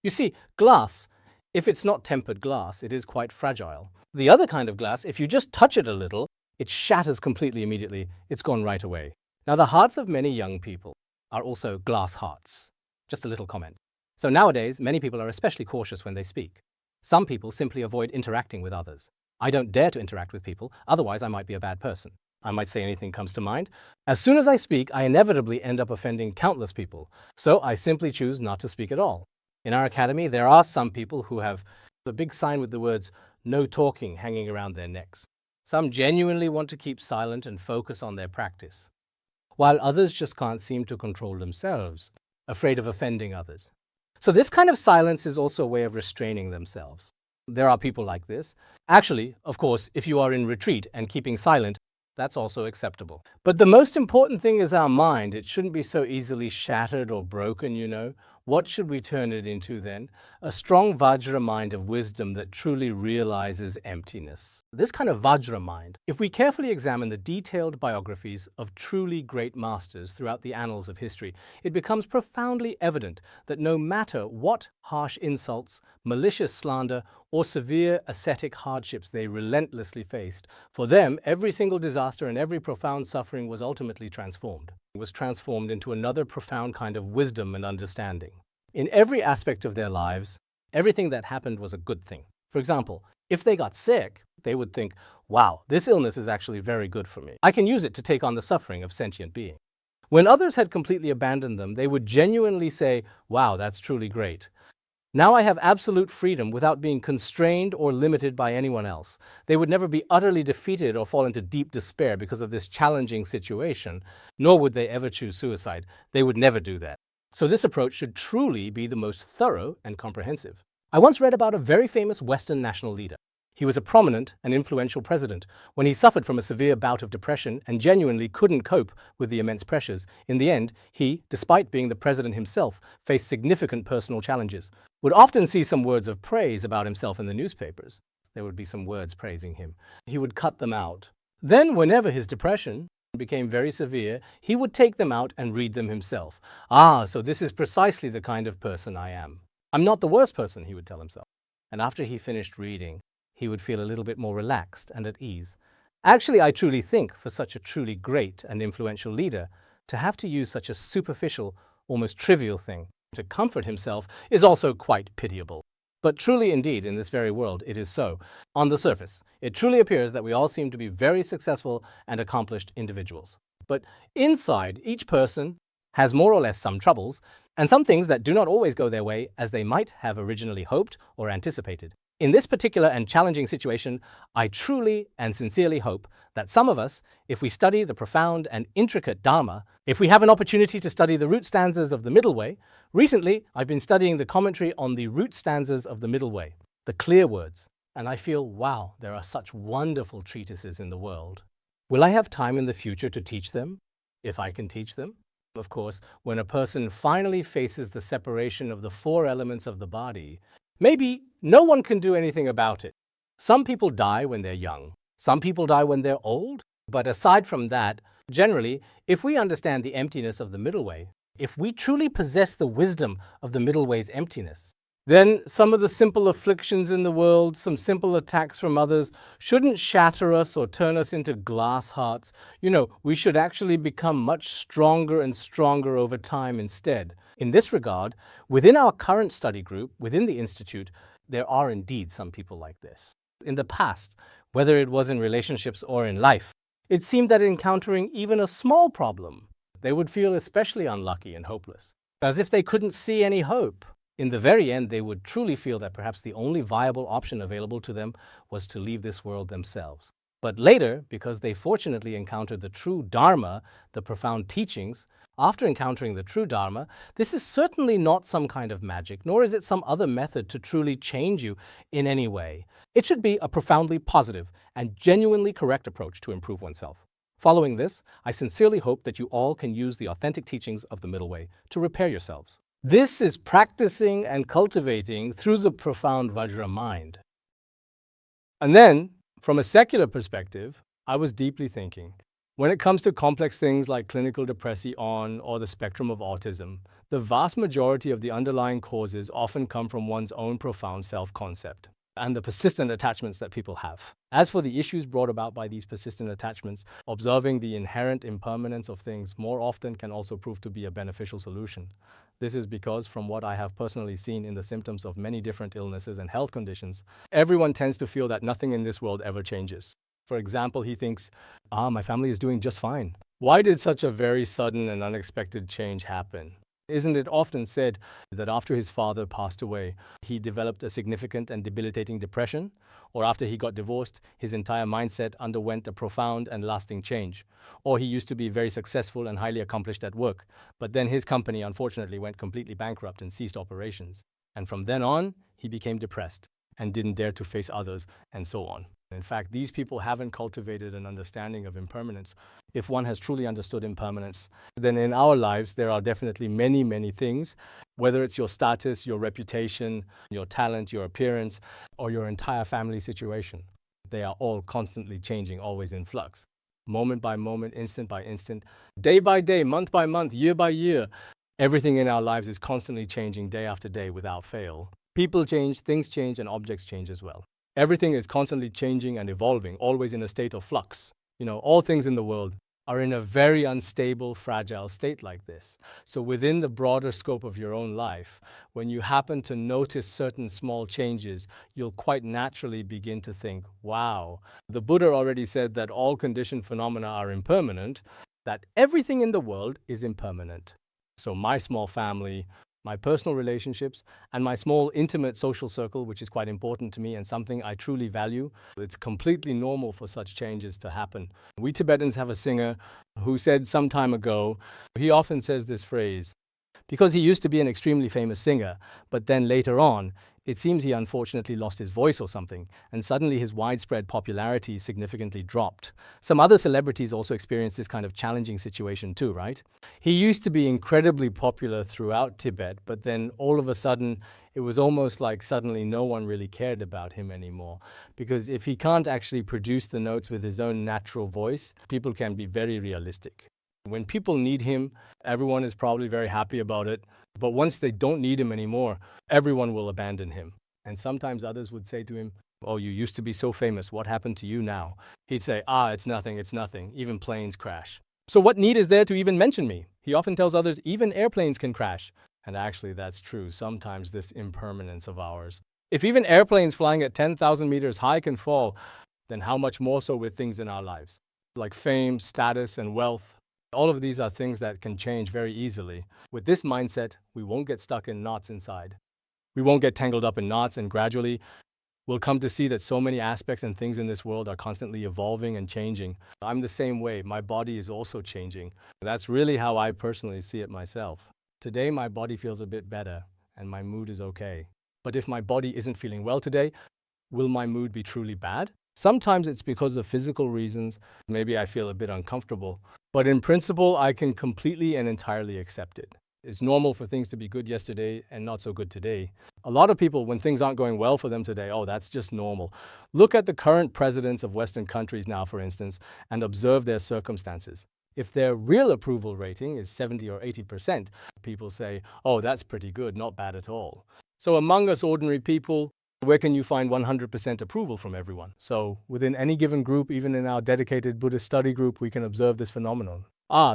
You see, glass, if it's not tempered glass, it is quite fragile. The other kind of glass, if you just touch it a little, it shatters completely immediately. It's gone right away. Now, the hearts of many young people are also glass hearts. Just a little comment. So nowadays, many people are especially cautious when they speak. Some people simply avoid interacting with others. I don't dare to interact with people, otherwise I might be a bad person. I might say anything comes to mind. As soon as I speak, I inevitably end up offending countless people. So I simply choose not to speak at all. In our academy, there are some people who have the big sign with the words, "No talking," hanging around their necks. Some genuinely want to keep silent and focus on their practice, while others just can't seem to control themselves, afraid of offending others. So this kind of silence is also a way of restraining themselves. There are people like this. Actually, of course, if you are in retreat and keeping silent, that's also acceptable. But the most important thing is our mind. It shouldn't be so easily shattered or broken, What should we turn it into then? A strong Vajra mind of wisdom that truly realizes emptiness. This kind of Vajra mind, if we carefully examine the detailed biographies of truly great masters throughout the annals of history, it becomes profoundly evident that no matter what harsh insults, malicious slander, or severe ascetic hardships they relentlessly faced, for them, every single disaster and every profound suffering was ultimately transformed. It was transformed into another profound kind of wisdom and understanding. In every aspect of their lives, everything that happened was a good thing. For example, if they got sick, they would think, wow, this illness is actually very good for me. I can use it to take on the suffering of sentient beings. When others had completely abandoned them, they would genuinely say, wow, that's truly great. Now I have absolute freedom without being constrained or limited by anyone else. They would never be utterly defeated or fall into deep despair because of this challenging situation, nor would they ever choose suicide. They would never do that. So this approach should truly be the most thorough and comprehensive. I once read about a very famous Western national leader. He was a prominent and influential president. When he suffered from a severe bout of depression and genuinely couldn't cope with the immense pressures, in the end, he, despite being the president himself, faced significant personal challenges. Would often see some words of praise about himself in the newspapers. There would be some words praising him. He would cut them out. Then, whenever his depression became very severe, he would take them out and read them himself. So this is precisely the kind of person I am. I'm not the worst person, he would tell himself. And after he finished reading, he would feel a little bit more relaxed and at ease. Actually, I truly think for such a truly great and influential leader, to have to use such a superficial, almost trivial thing to comfort himself is also quite pitiable. But truly indeed, in this very world, it is so. On the surface, it truly appears that we all seem to be very successful and accomplished individuals. But inside, each person has more or less some troubles, and some things that do not always go their way as they might have originally hoped or anticipated. In this particular and challenging situation, I truly and sincerely hope that some of us, if we study the profound and intricate Dharma, if we have an opportunity to study the root stanzas of the Middle Way. Recently, I've been studying the commentary on the root stanzas of the Middle Way, the clear words, and I feel, wow, there are such wonderful treatises in the world. Will I have time in the future to teach them, if I can teach them? Of course, when a person finally faces the separation of the four elements of the body, maybe no one can do anything about it. Some people die when they're young. Some people die when they're old. But aside from that, generally, if we understand the emptiness of the Middle Way, if we truly possess the wisdom of the Middle Way's emptiness, then some of the simple afflictions in the world, some simple attacks from others, shouldn't shatter us or turn us into glass hearts. We should actually become much stronger and stronger over time instead. In this regard, within our current study group, within the Institute, there are indeed some people like this. In the past, whether it was in relationships or in life, it seemed that encountering even a small problem, they would feel especially unlucky and hopeless, as if they couldn't see any hope. In the very end, they would truly feel that perhaps the only viable option available to them was to leave this world themselves. But later, because they fortunately encountered the true Dharma, the profound teachings, after encountering the true Dharma, this is certainly not some kind of magic, nor is it some other method to truly change you in any way. It should be a profoundly positive and genuinely correct approach to improve oneself. Following this, I sincerely hope that you all can use the authentic teachings of the Middle Way to repair yourselves. This is practicing and cultivating through the profound Vajra mind. And then, from a secular perspective, I was deeply thinking, when it comes to complex things like clinical depression or the spectrum of autism, the vast majority of the underlying causes often come from one's own profound self-concept and the persistent attachments that people have. As for the issues brought about by these persistent attachments, observing the inherent impermanence of things more often can also prove to be a beneficial solution. This is because, from what I have personally seen in the symptoms of many different illnesses and health conditions, everyone tends to feel that nothing in this world ever changes. For example, he thinks, my family is doing just fine. Why did such a very sudden and unexpected change happen? Isn't it often said that after his father passed away, he developed a significant and debilitating depression? Or after he got divorced, his entire mindset underwent a profound and lasting change? Or he used to be very successful and highly accomplished at work, but then his company unfortunately went completely bankrupt and ceased operations. And from then on, he became depressed and didn't dare to face others, and so on. In fact, these people haven't cultivated an understanding of impermanence. If one has truly understood impermanence, then in our lives there are definitely many, many things, whether it's your status, your reputation, your talent, your appearance, or your entire family situation. They are all constantly changing, always in flux. Moment by moment, instant by instant, day by day, month by month, year by year. Everything in our lives is constantly changing day after day without fail. People change, things change, and objects change as well. Everything is constantly changing and evolving, always in a state of flux. All things in the world are in a very unstable, fragile state like this. So within the broader scope of your own life, when you happen to notice certain small changes, you'll quite naturally begin to think, wow, the Buddha already said that all conditioned phenomena are impermanent, that everything in the world is impermanent. So my small family, my personal relationships, and my small intimate social circle, which is quite important to me and something I truly value. It's completely normal for such changes to happen. We Tibetans have a singer who said some time ago, he often says this phrase, because he used to be an extremely famous singer, but then later on, It seems he unfortunately lost his voice or something, and suddenly his widespread popularity significantly dropped. Some other celebrities also experienced this kind of challenging situation too, right? He used to be incredibly popular throughout Tibet, but then all of a sudden, it was almost like suddenly no one really cared about him anymore. Because if he can't actually produce the notes with his own natural voice, people can be very realistic. When people need him, everyone is probably very happy about it. But once they don't need him anymore, everyone will abandon him. And sometimes others would say to him, "Oh, you used to be so famous. What happened to you now?" He'd say, it's nothing, it's nothing. Even planes crash. So what need is there to even mention me? He often tells others, even airplanes can crash. And actually, that's true. Sometimes this impermanence of ours. If even airplanes flying at 10,000 meters high can fall, then how much more so with things in our lives? Like fame, status, and wealth. All of these are things that can change very easily. With this mindset, we won't get stuck in knots inside. We won't get tangled up in knots, and gradually, we'll come to see that so many aspects and things in this world are constantly evolving and changing. I'm the same way. My body is also changing. That's really how I personally see it myself. Today, my body feels a bit better, and my mood is okay. But if my body isn't feeling well today, will my mood be truly bad? Sometimes it's because of physical reasons. Maybe I feel a bit uncomfortable. But in principle, I can completely and entirely accept it. It's normal for things to be good yesterday and not so good today. A lot of people, when things aren't going well for them today, that's just normal. Look at the current presidents of Western countries now, for instance, and observe their circumstances. If their real approval rating is 70 or 80%, people say, that's pretty good, not bad at all. So among us ordinary people, where can you find 100% approval from everyone? So within any given group, even in our dedicated Buddhist study group, we can observe this phenomenon.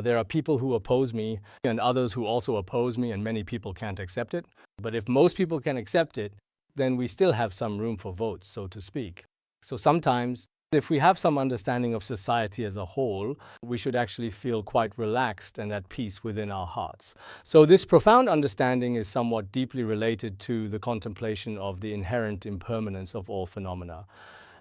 There are people who oppose me and others who also oppose me, and many people can't accept it. But if most people can accept it, then we still have some room for votes, so to speak. So sometimes, if we have some understanding of society as a whole, we should actually feel quite relaxed and at peace within our hearts. So this profound understanding is somewhat deeply related to the contemplation of the inherent impermanence of all phenomena.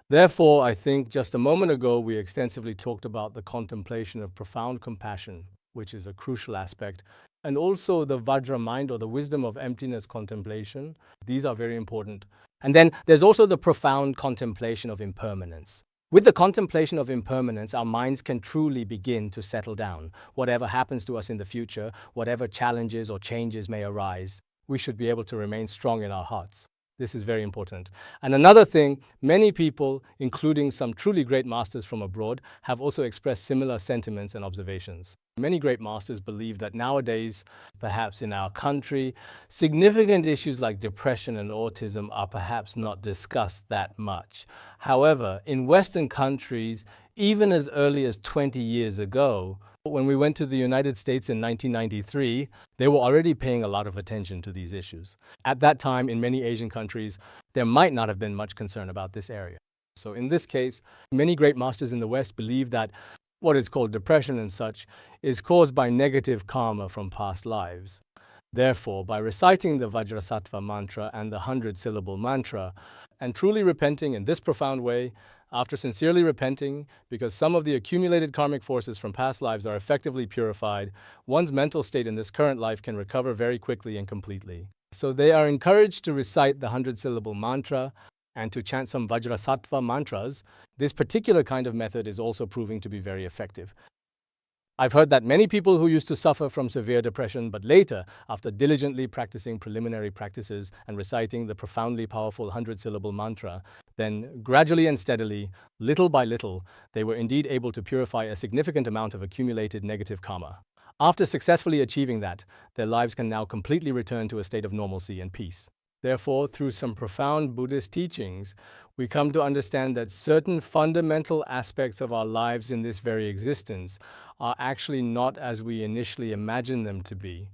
Therefore, I think just a moment ago, we extensively talked about the contemplation of profound compassion, which is a crucial aspect, and also the Vajra mind or the wisdom of emptiness contemplation. These are very important. And then there's also the profound contemplation of impermanence. With the contemplation of impermanence, our minds can truly begin to settle down. Whatever happens to us in the future, whatever challenges or changes may arise, we should be able to remain strong in our hearts. This is very important. And another thing, many people, including some truly great masters from abroad, have also expressed similar sentiments and observations. Many great masters believe that nowadays, perhaps in our country, significant issues like depression and autism are perhaps not discussed that much. However, in Western countries, even as early as 20 years ago, when we went to the United States in 1993, they were already paying a lot of attention to these issues. At that time, in many Asian countries, there might not have been much concern about this area. So in this case, many great masters in the West believe that what is called depression and such is caused by negative karma from past lives. Therefore, by reciting the Vajrasattva mantra and the 100-syllable mantra, and truly repenting in this profound way, after sincerely repenting, because some of the accumulated karmic forces from past lives are effectively purified, one's mental state in this current life can recover very quickly and completely. So they are encouraged to recite the 100-syllable mantra and to chant some Vajrasattva mantras. This particular kind of method is also proving to be very effective. I've heard that many people who used to suffer from severe depression, but later, after diligently practicing preliminary practices and reciting the profoundly powerful 100-syllable mantra, then gradually and steadily, little by little, they were indeed able to purify a significant amount of accumulated negative karma. After successfully achieving that, their lives can now completely return to a state of normalcy and peace. Therefore, through some profound Buddhist teachings, we come to understand that certain fundamental aspects of our lives in this very existence are actually not as we initially imagine them to be.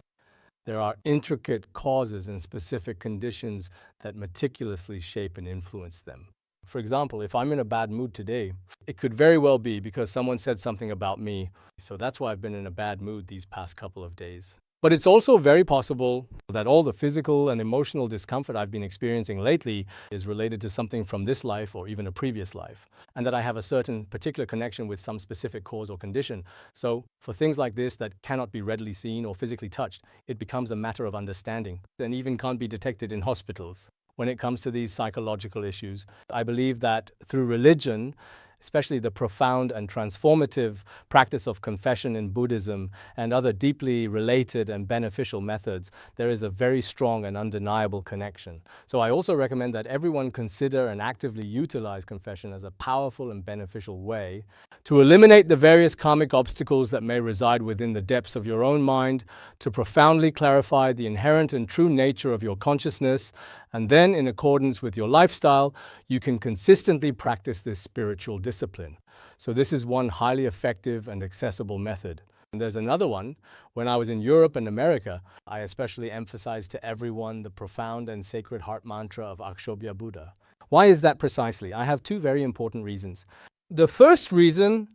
There are intricate causes and specific conditions that meticulously shape and influence them. For example, if I'm in a bad mood today, it could very well be because someone said something about me. So that's why I've been in a bad mood these past couple of days. But it's also very possible that all the physical and emotional discomfort I've been experiencing lately is related to something from this life or even a previous life, and that I have a certain particular connection with some specific cause or condition. So for things like this that cannot be readily seen or physically touched, it becomes a matter of understanding and even can't be detected in hospitals. when it comes to these psychological issues. I believe that through religion, especially the profound and transformative practice of confession in Buddhism and other deeply related and beneficial methods, there is a very strong and undeniable connection. So I also recommend that everyone consider and actively utilize confession as a powerful and beneficial way to eliminate the various karmic obstacles that may reside within the depths of your own mind, to profoundly clarify the inherent and true nature of your consciousness, and then, in accordance with your lifestyle, you can consistently practice this spiritual discipline. So this is one highly effective and accessible method. And there's another one. When I was in Europe and America, I especially emphasized to everyone the profound and sacred heart mantra of Akshobhya Buddha. Why is that precisely? I have two very important reasons. The first reason,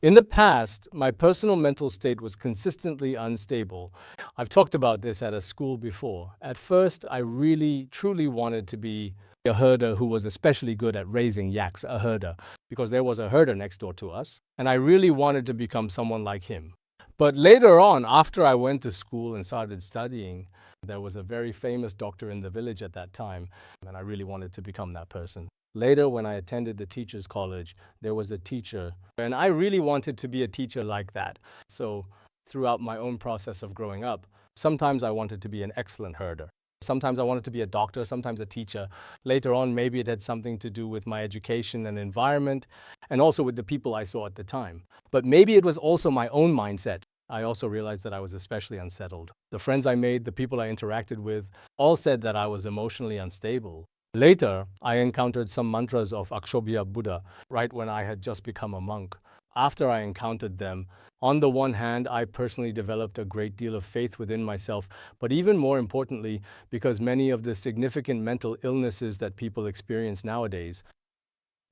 in the past, my personal mental state was consistently unstable. I've talked about this at a school before. At first, I really, truly wanted to be a herder who was especially good at raising yaks, a herder, because there was a herder next door to us, and I really wanted to become someone like him. But later on, after I went to school and started studying, there was a very famous doctor in the village at that time, and I really wanted to become that person. Later, when I attended the teacher's college, there was a teacher, and I really wanted to be a teacher like that. So throughout my own process of growing up, sometimes I wanted to be an excellent herder. Sometimes I wanted to be a doctor, sometimes a teacher. Later on, maybe it had something to do with my education and environment, and also with the people I saw at the time. But maybe it was also my own mindset. I also realized that I was especially unsettled. The friends I made, the people I interacted with, all said that I was emotionally unstable. Later, I encountered some mantras of Akshobhya Buddha, right when I had just become a monk. After I encountered them, on the one hand, I personally developed a great deal of faith within myself, but even more importantly, because many of the significant mental illnesses that people experience nowadays,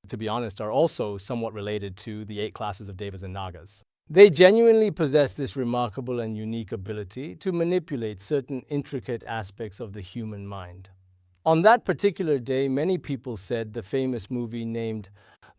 to be honest, are also somewhat related to the 8 classes of Devas and Nagas. They genuinely possess this remarkable and unique ability to manipulate certain intricate aspects of the human mind. On that particular day, many people said the famous movie named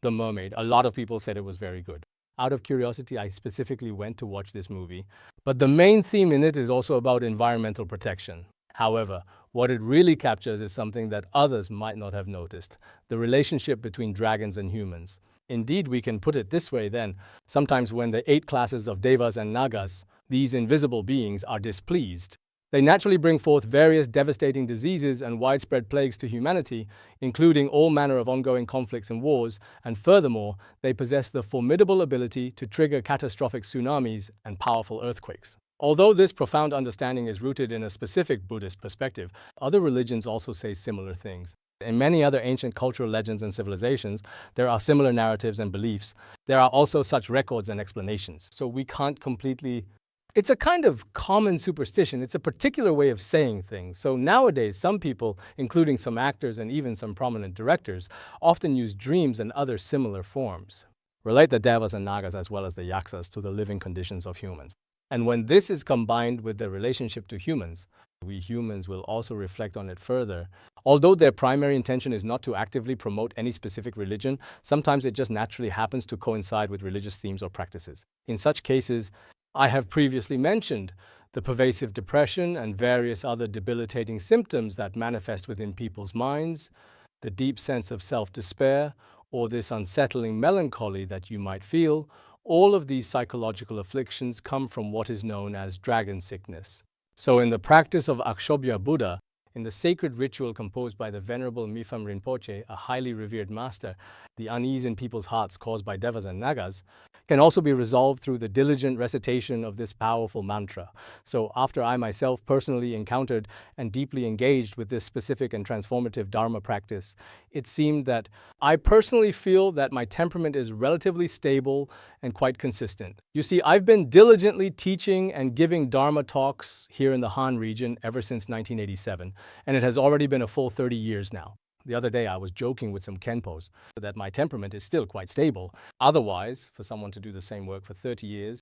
The Mermaid. A lot of people said it was very good. Out of curiosity, I specifically went to watch this movie. But the main theme in it is also about environmental protection. However, what it really captures is something that others might not have noticed: the relationship between dragons and humans. Indeed, we can put it this way then. Sometimes when the 8 classes of Devas and Nagas, these invisible beings, are displeased, they naturally bring forth various devastating diseases and widespread plagues to humanity, including all manner of ongoing conflicts and wars, and furthermore, they possess the formidable ability to trigger catastrophic tsunamis and powerful earthquakes. Although this profound understanding is rooted in a specific Buddhist perspective, other religions also say similar things. In many other ancient cultural legends and civilizations, there are similar narratives and beliefs. There are also such records and explanations. So we can't completely... It's a kind of common superstition. It's a particular way of saying things. So nowadays, some people, including some actors and even some prominent directors, often use dreams and other similar forms, relate the Devas and Nagas as well as the Yaksas to the living conditions of humans. And when this is combined with the relationship to humans, we humans will also reflect on it further. Although their primary intention is not to actively promote any specific religion, sometimes it just naturally happens to coincide with religious themes or practices. In such cases, I have previously mentioned the pervasive depression and various other debilitating symptoms that manifest within people's minds, the deep sense of self-despair, or this unsettling melancholy that you might feel. All of these psychological afflictions come from what is known as dragon sickness. So in the practice of Akshobhya Buddha, in the sacred ritual composed by the Venerable Mipham Rinpoche, a highly revered master, the unease in people's hearts caused by Devas and Nagas can also be resolved through the diligent recitation of this powerful mantra. So after I myself personally encountered and deeply engaged with this specific and transformative Dharma practice, it seemed that I personally feel that my temperament is relatively stable and quite consistent. You see, I've been diligently teaching and giving Dharma talks here in the Han region ever since 1987, and it has already been a full 30 years now. The other day I was joking with some Khenpos that my temperament is still quite stable. Otherwise, for someone to do the same work for 30 years,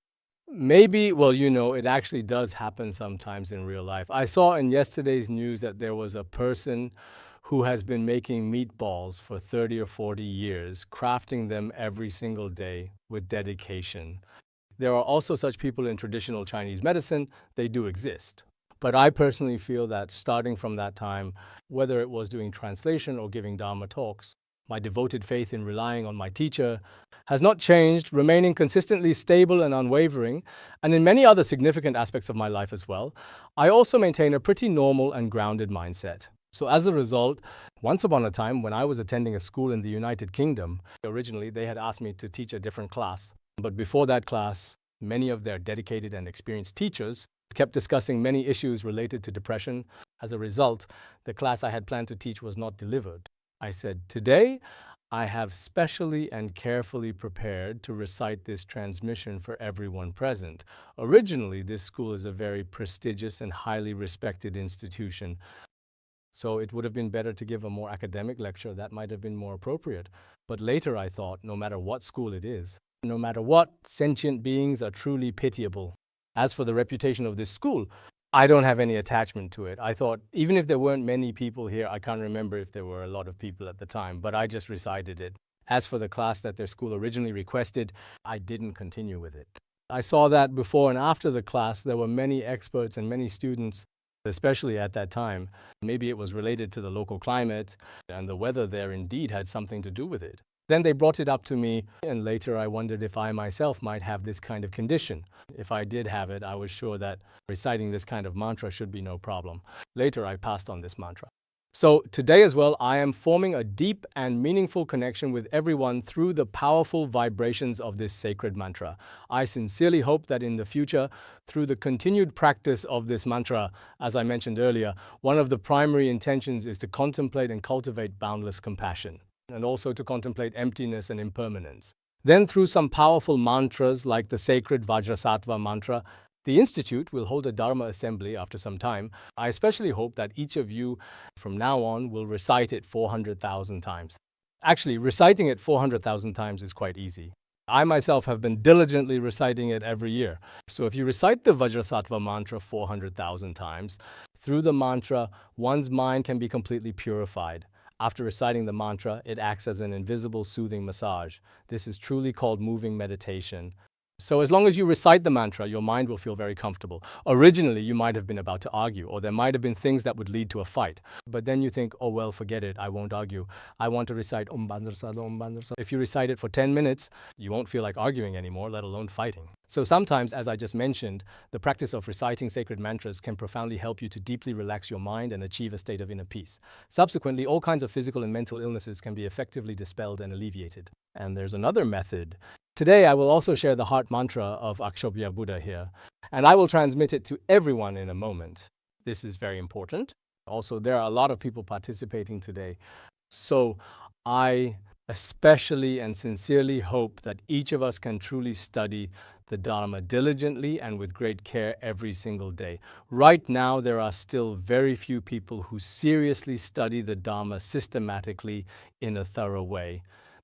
maybe, well, you know, it actually does happen sometimes in real life. I saw in yesterday's news that there was a person who has been making meatballs for 30 or 40 years, crafting them every single day with dedication. There are also such people in traditional Chinese medicine. They do exist. But I personally feel that starting from that time, whether it was doing translation or giving Dharma talks, my devoted faith in relying on my teacher has not changed, remaining consistently stable and unwavering, and in many other significant aspects of my life as well. I also maintain a pretty normal and grounded mindset. So as a result, once upon a time when I was attending a school in the United Kingdom, originally they had asked me to teach a different class. But before that class, many of their dedicated and experienced teachers kept discussing many issues related to depression. As a result, the class I had planned to teach was not delivered. I said, today, I have specially and carefully prepared to recite this transmission for everyone present. Originally, this school is a very prestigious and highly respected institution. So it would have been better to give a more academic lecture. That might have been more appropriate. But later I thought, no matter what school it is, no matter what, sentient beings are truly pitiable. As for the reputation of this school, I don't have any attachment to it. I thought, even if there weren't many people here, I can't remember if there were a lot of people at the time, but I just recited it. As for the class that their school originally requested, I didn't continue with it. I saw that before and after the class, there were many experts and many students, especially at that time. Maybe it was related to the local climate, and the weather there indeed had something to do with it. Then they brought it up to me, and later I wondered if I myself might have this kind of condition. If I did have it, I was sure that reciting this kind of mantra should be no problem. Later, I passed on this mantra. So today as well, I am forming a deep and meaningful connection with everyone through the powerful vibrations of this sacred mantra. I sincerely hope that in the future, through the continued practice of this mantra, as I mentioned earlier, one of the primary intentions is to contemplate and cultivate boundless compassion, and also to contemplate emptiness and impermanence. Then through some powerful mantras like the sacred Vajrasattva mantra, the Institute will hold a Dharma assembly after some time. I especially hope that each of you from now on will recite it 400,000 times. Actually, reciting it 400,000 times is quite easy. I myself have been diligently reciting it every year. So if you recite the Vajrasattva mantra 400,000 times, through the mantra, one's mind can be completely purified. After reciting the mantra, it acts as an invisible soothing massage. This is truly called moving meditation. So as long as you recite the mantra, your mind will feel very comfortable. Originally, you might have been about to argue, or there might have been things that would lead to a fight. But then you think, oh well, forget it, I won't argue. I want to recite Om Bandhar Sadha, Om Bandhar Sadha. If you recite it for 10 minutes, you won't feel like arguing anymore, let alone fighting. So sometimes, as I just mentioned, the practice of reciting sacred mantras can profoundly help you to deeply relax your mind and achieve a state of inner peace. Subsequently, all kinds of physical and mental illnesses can be effectively dispelled and alleviated. And there's another method. Today, I will also share the heart mantra of Akshobhya Buddha here, and I will transmit it to everyone in a moment. This is very important. Also, there are a lot of people participating today. So I especially and sincerely hope that each of us can truly study the Dharma diligently and with great care every single day. Right now, there are still very few people who seriously study the Dharma systematically in a thorough way.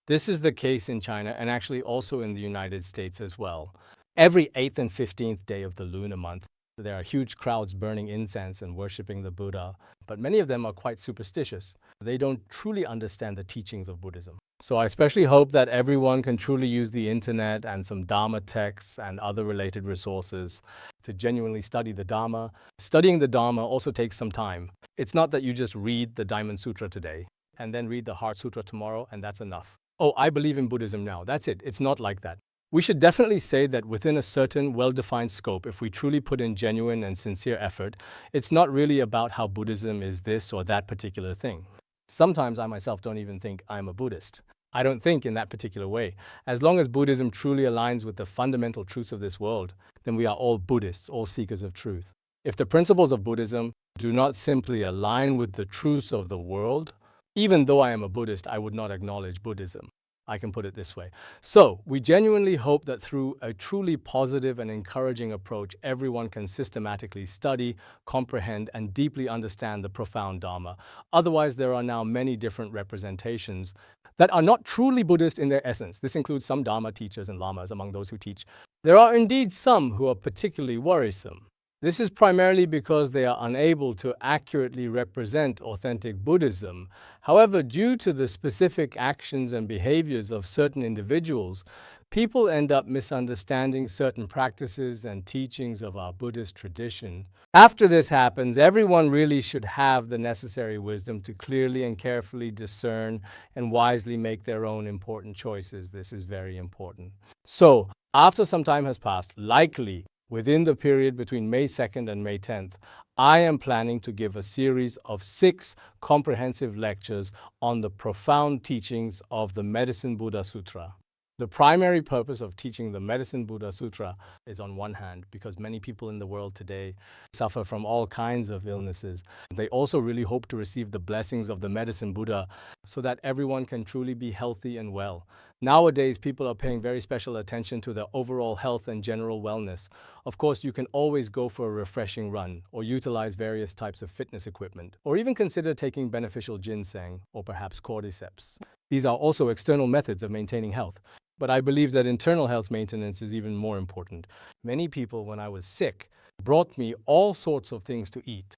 This is the case in China and actually also in the United States as well. Every 8th and 15th day of the lunar month, there are huge crowds burning incense and worshipping the Buddha, but many of them are quite superstitious. They don't truly understand the teachings of Buddhism. So I especially hope that everyone can truly use the internet and some Dharma texts and other related resources to genuinely study the Dharma. Studying the Dharma also takes some time. It's not that you just read the Diamond Sutra today and then read the Heart Sutra tomorrow and that's enough. Oh, I believe in Buddhism now. That's it. It's not like that. We should definitely say that within a certain well-defined scope, if we truly put in genuine and sincere effort, it's not really about how Buddhism is this or that particular thing. Sometimes I myself don't even think I'm a Buddhist. I don't think in that particular way. As long as Buddhism truly aligns with the fundamental truths of this world, then we are all Buddhists, all seekers of truth. If the principles of Buddhism do not simply align with the truths of the world, even though I am a Buddhist, I would not acknowledge Buddhism. I can put it this way. So, we genuinely hope that through a truly positive and encouraging approach, everyone can systematically study, comprehend, and deeply understand the profound Dharma. Otherwise, there are now many different representations that are not truly Buddhist in their essence. This includes some Dharma teachers and lamas among those who teach. There are indeed some who are particularly worrisome. This is primarily because they are unable to accurately represent authentic Buddhism. However, due to the specific actions and behaviors of certain individuals, people end up misunderstanding certain practices and teachings of our Buddhist tradition. After this happens, everyone really should have the necessary wisdom to clearly and carefully discern and wisely make their own important choices. This is very important. So, after some time has passed, likely within the period between May 2nd and May 10th, I am planning to give a series of 6 comprehensive lectures on the profound teachings of the Medicine Buddha Sutra. The primary purpose of teaching the Medicine Buddha Sutra is, on one hand, because many people in the world today suffer from all kinds of illnesses. They also really hope to receive the blessings of the Medicine Buddha so that everyone can truly be healthy and well. Nowadays, people are paying very special attention to their overall health and general wellness. Of course, you can always go for a refreshing run or utilize various types of fitness equipment, or even consider taking beneficial ginseng or perhaps cordyceps. These are also external methods of maintaining health. But I believe that internal health maintenance is even more important. Many people, when I was sick, brought me all sorts of things to eat,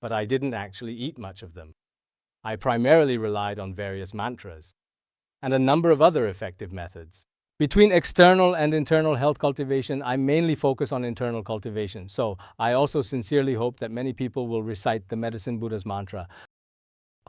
but I didn't actually eat much of them. I primarily relied on various mantras and a number of other effective methods. Between external and internal health cultivation, I mainly focus on internal cultivation. So I also sincerely hope that many people will recite the Medicine Buddha's mantra.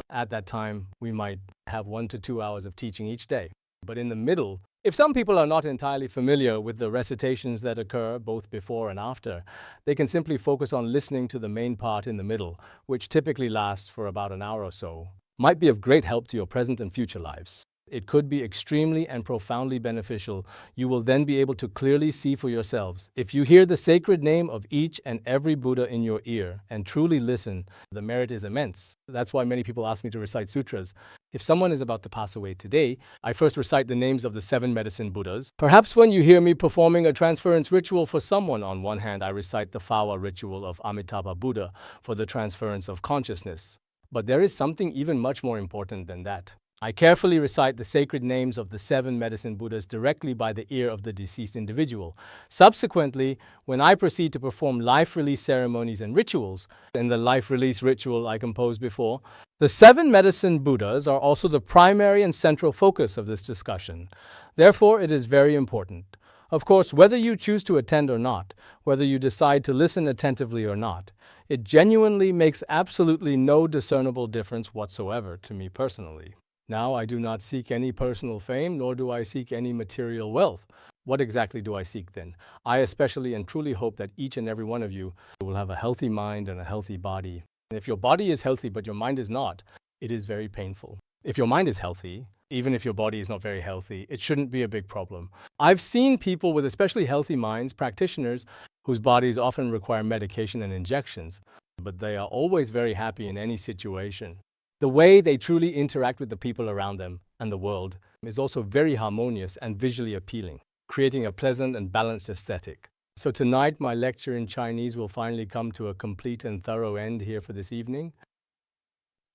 At that time, we might have 1 to 2 hours of teaching each day. But in the middle, if some people are not entirely familiar with the recitations that occur both before and after, they can simply focus on listening to the main part in the middle, which typically lasts for about an hour or so. Might be of great help to your present and future lives. It could be extremely and profoundly beneficial. You will then be able to clearly see for yourselves. If you hear the sacred name of each and every Buddha in your ear and truly listen, the merit is immense. That's why many people ask me to recite sutras. If someone is about to pass away today, I first recite the names of the 7 medicine Buddhas. Perhaps when you hear me performing a transference ritual for someone, on one hand, I recite the Phawa ritual of Amitabha Buddha for the transference of consciousness. But there is something even much more important than that. I carefully recite the sacred names of the 7 medicine Buddhas directly by the ear of the deceased individual. Subsequently, when I proceed to perform life release ceremonies and rituals, in the life release ritual I composed before, the 7 medicine Buddhas are also the primary and central focus of this discussion. Therefore, it is very important. Of course, whether you choose to attend or not, whether you decide to listen attentively or not, it genuinely makes absolutely no discernible difference whatsoever to me personally. Now, I do not seek any personal fame, nor do I seek any material wealth. What exactly do I seek then? I especially and truly hope that each and every one of you will have a healthy mind and a healthy body. And if your body is healthy but your mind is not, it is very painful. If your mind is healthy, even if your body is not very healthy, it shouldn't be a big problem. I've seen people with especially healthy minds, practitioners, whose bodies often require medication and injections, but they are always very happy in any situation. The way they truly interact with the people around them and the world is also very harmonious and visually appealing, creating a pleasant and balanced aesthetic. So tonight, my lecture in Chinese will finally come to a complete and thorough end here for this evening.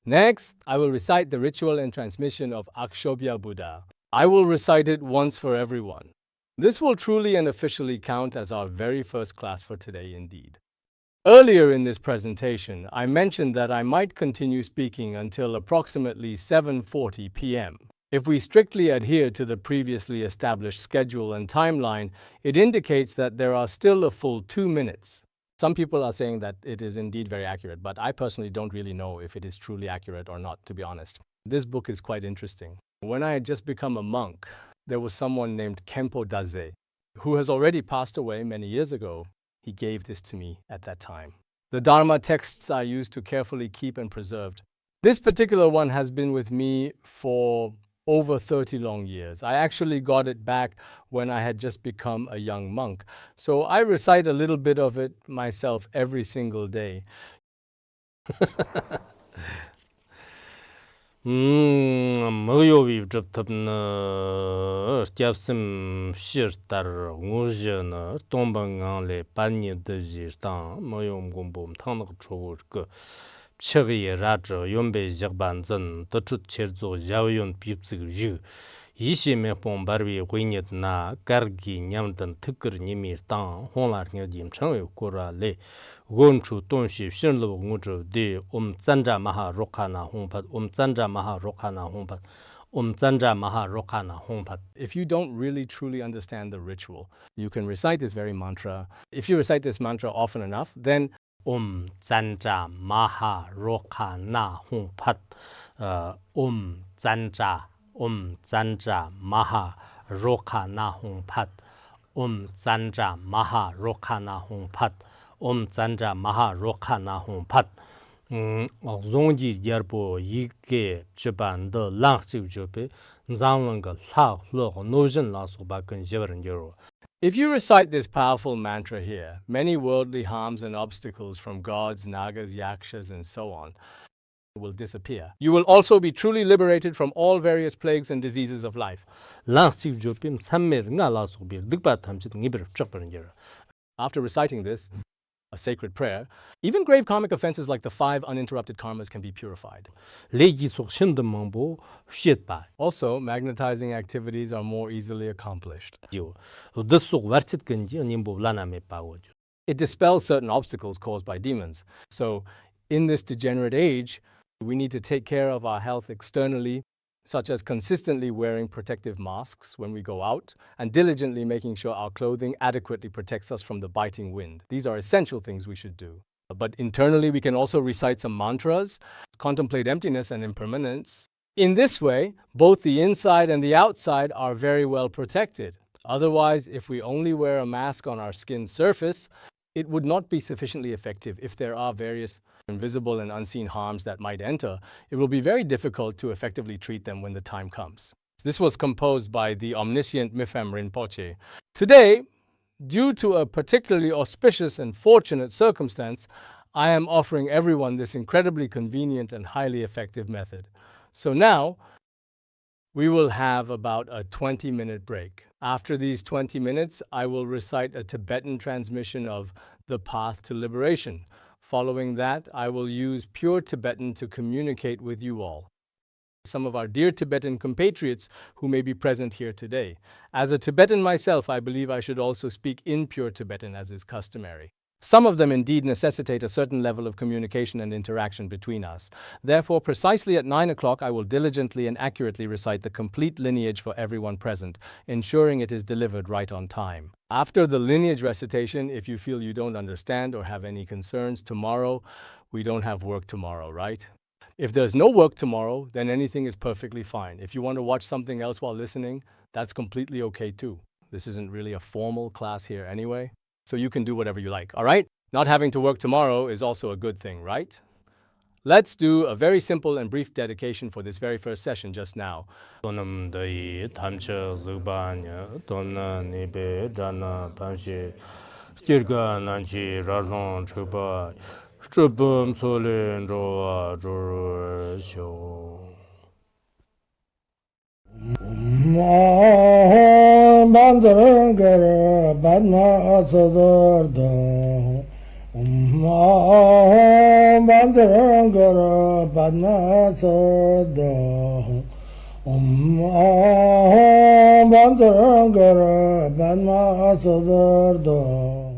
Next, I will recite the ritual and transmission of Akshobhya Buddha. I will recite it once for everyone. This will truly and officially count as our very first class for today indeed. Earlier in this presentation, I mentioned that I might continue speaking until approximately 7:40 p.m. If we strictly adhere to the previously established schedule and timeline, it indicates that there are still a full 2 minutes. Some people are saying that it is indeed very accurate, but I personally don't really know if it is truly accurate or not, to be honest. This book is quite interesting. When I had just become a monk, there was someone named Khenpo Sodargye, who has already passed away many years ago. He gave this to me at that time. The Dharma texts I used to carefully keep and preserved. This particular one has been with me for over 30 long years. I actually got it back when I had just become a young monk. So I recite a little bit of it myself every single day. Moyovi Joptapna Tiapsim Shirtar Mujana Tombangan Le Panya de Zistan Moyom Gumbum Tank Chowurk Cheri Raja Yombe Jagbanzan Tachut Cherzo Jaoyon Pipsig Ju Yishi Mepon Barbi Winyet Na Gargi Nyamdan Tukur Nimir Tan Honlar Nadim Chang Kura Le Gonchu Tonshi Shinlo Mujo de Zandra Maha Rokana Hompat Zandra Maha Rokana Hompat zanra maha rokhana hongpat. If you don't really truly understand the ritual, you can recite this very mantra. If you recite this mantra often enough, then zanra maha rokhana hongpat. Zanra maha rokhana hongpat. Zanra maha rokhana hongpat. Zanra maha rokhana hongpat. Zongji yarpo yike chiban de langchi jope zangwanga la lo nojin la so ba kan jeverin jero. if you recite this powerful mantra here, many worldly harms and obstacles from gods, nagas, yakshas, and so on will disappear. You will also be truly liberated from all various plagues and diseases of life. Langchi jope sammer nga la so bir dikpa tamchit ngibir chakparin jero. After reciting this, a sacred prayer, even grave karmic offenses like the 5 uninterrupted karmas can be purified. Leji sok shinda mangbo shit ba. Also, magnetizing activities are more easily accomplished. Jo. Dessok warchit kanji nimbo lana me pa wo. It dispels certain obstacles caused by demons. So, in this degenerate age, we need to take care of our health externally, such as consistently wearing protective masks when we go out and diligently making sure our clothing adequately protects us from the biting wind. These are essential things we should do. But internally, we can also recite some mantras, contemplate emptiness and impermanence. In this way, both the inside and the outside are very well protected. Otherwise, if we only wear a mask on our skin's surface, it would not be sufficiently effective. If there are various invisible and unseen harms that might enter, it will be very difficult to effectively treat them when the time comes. This was composed by the omniscient Mipham Rinpoche. Today, due to a particularly auspicious and fortunate circumstance, I am offering everyone this incredibly convenient and highly effective method. So now, we will have about a 20-minute break. After these 20 minutes, I will recite a Tibetan transmission of The Path to Liberation. Following that, I will use pure Tibetan to communicate with you all, some of our dear Tibetan compatriots who may be present here today. As a Tibetan myself, I believe I should also speak in pure Tibetan as is customary. Some of them indeed necessitate a certain level of communication and interaction between us. Therefore, precisely at 9 o'clock, I will diligently and accurately recite the complete lineage for everyone present, ensuring it is delivered right on time. After the lineage recitation, if you feel you don't understand or have any concerns, tomorrow, we don't have work tomorrow, right? If there's no work tomorrow, then anything is perfectly fine. If you want to watch something else while listening, that's completely okay too. This isn't really a formal class here anyway. So you can do whatever you like, all right? Not having to work tomorrow is also a good thing, right? Let's do a very simple and brief dedication for this very first session just now. Bandara Badna Sodargye Bandara Badna Sodargye Bandara Badna Sodargye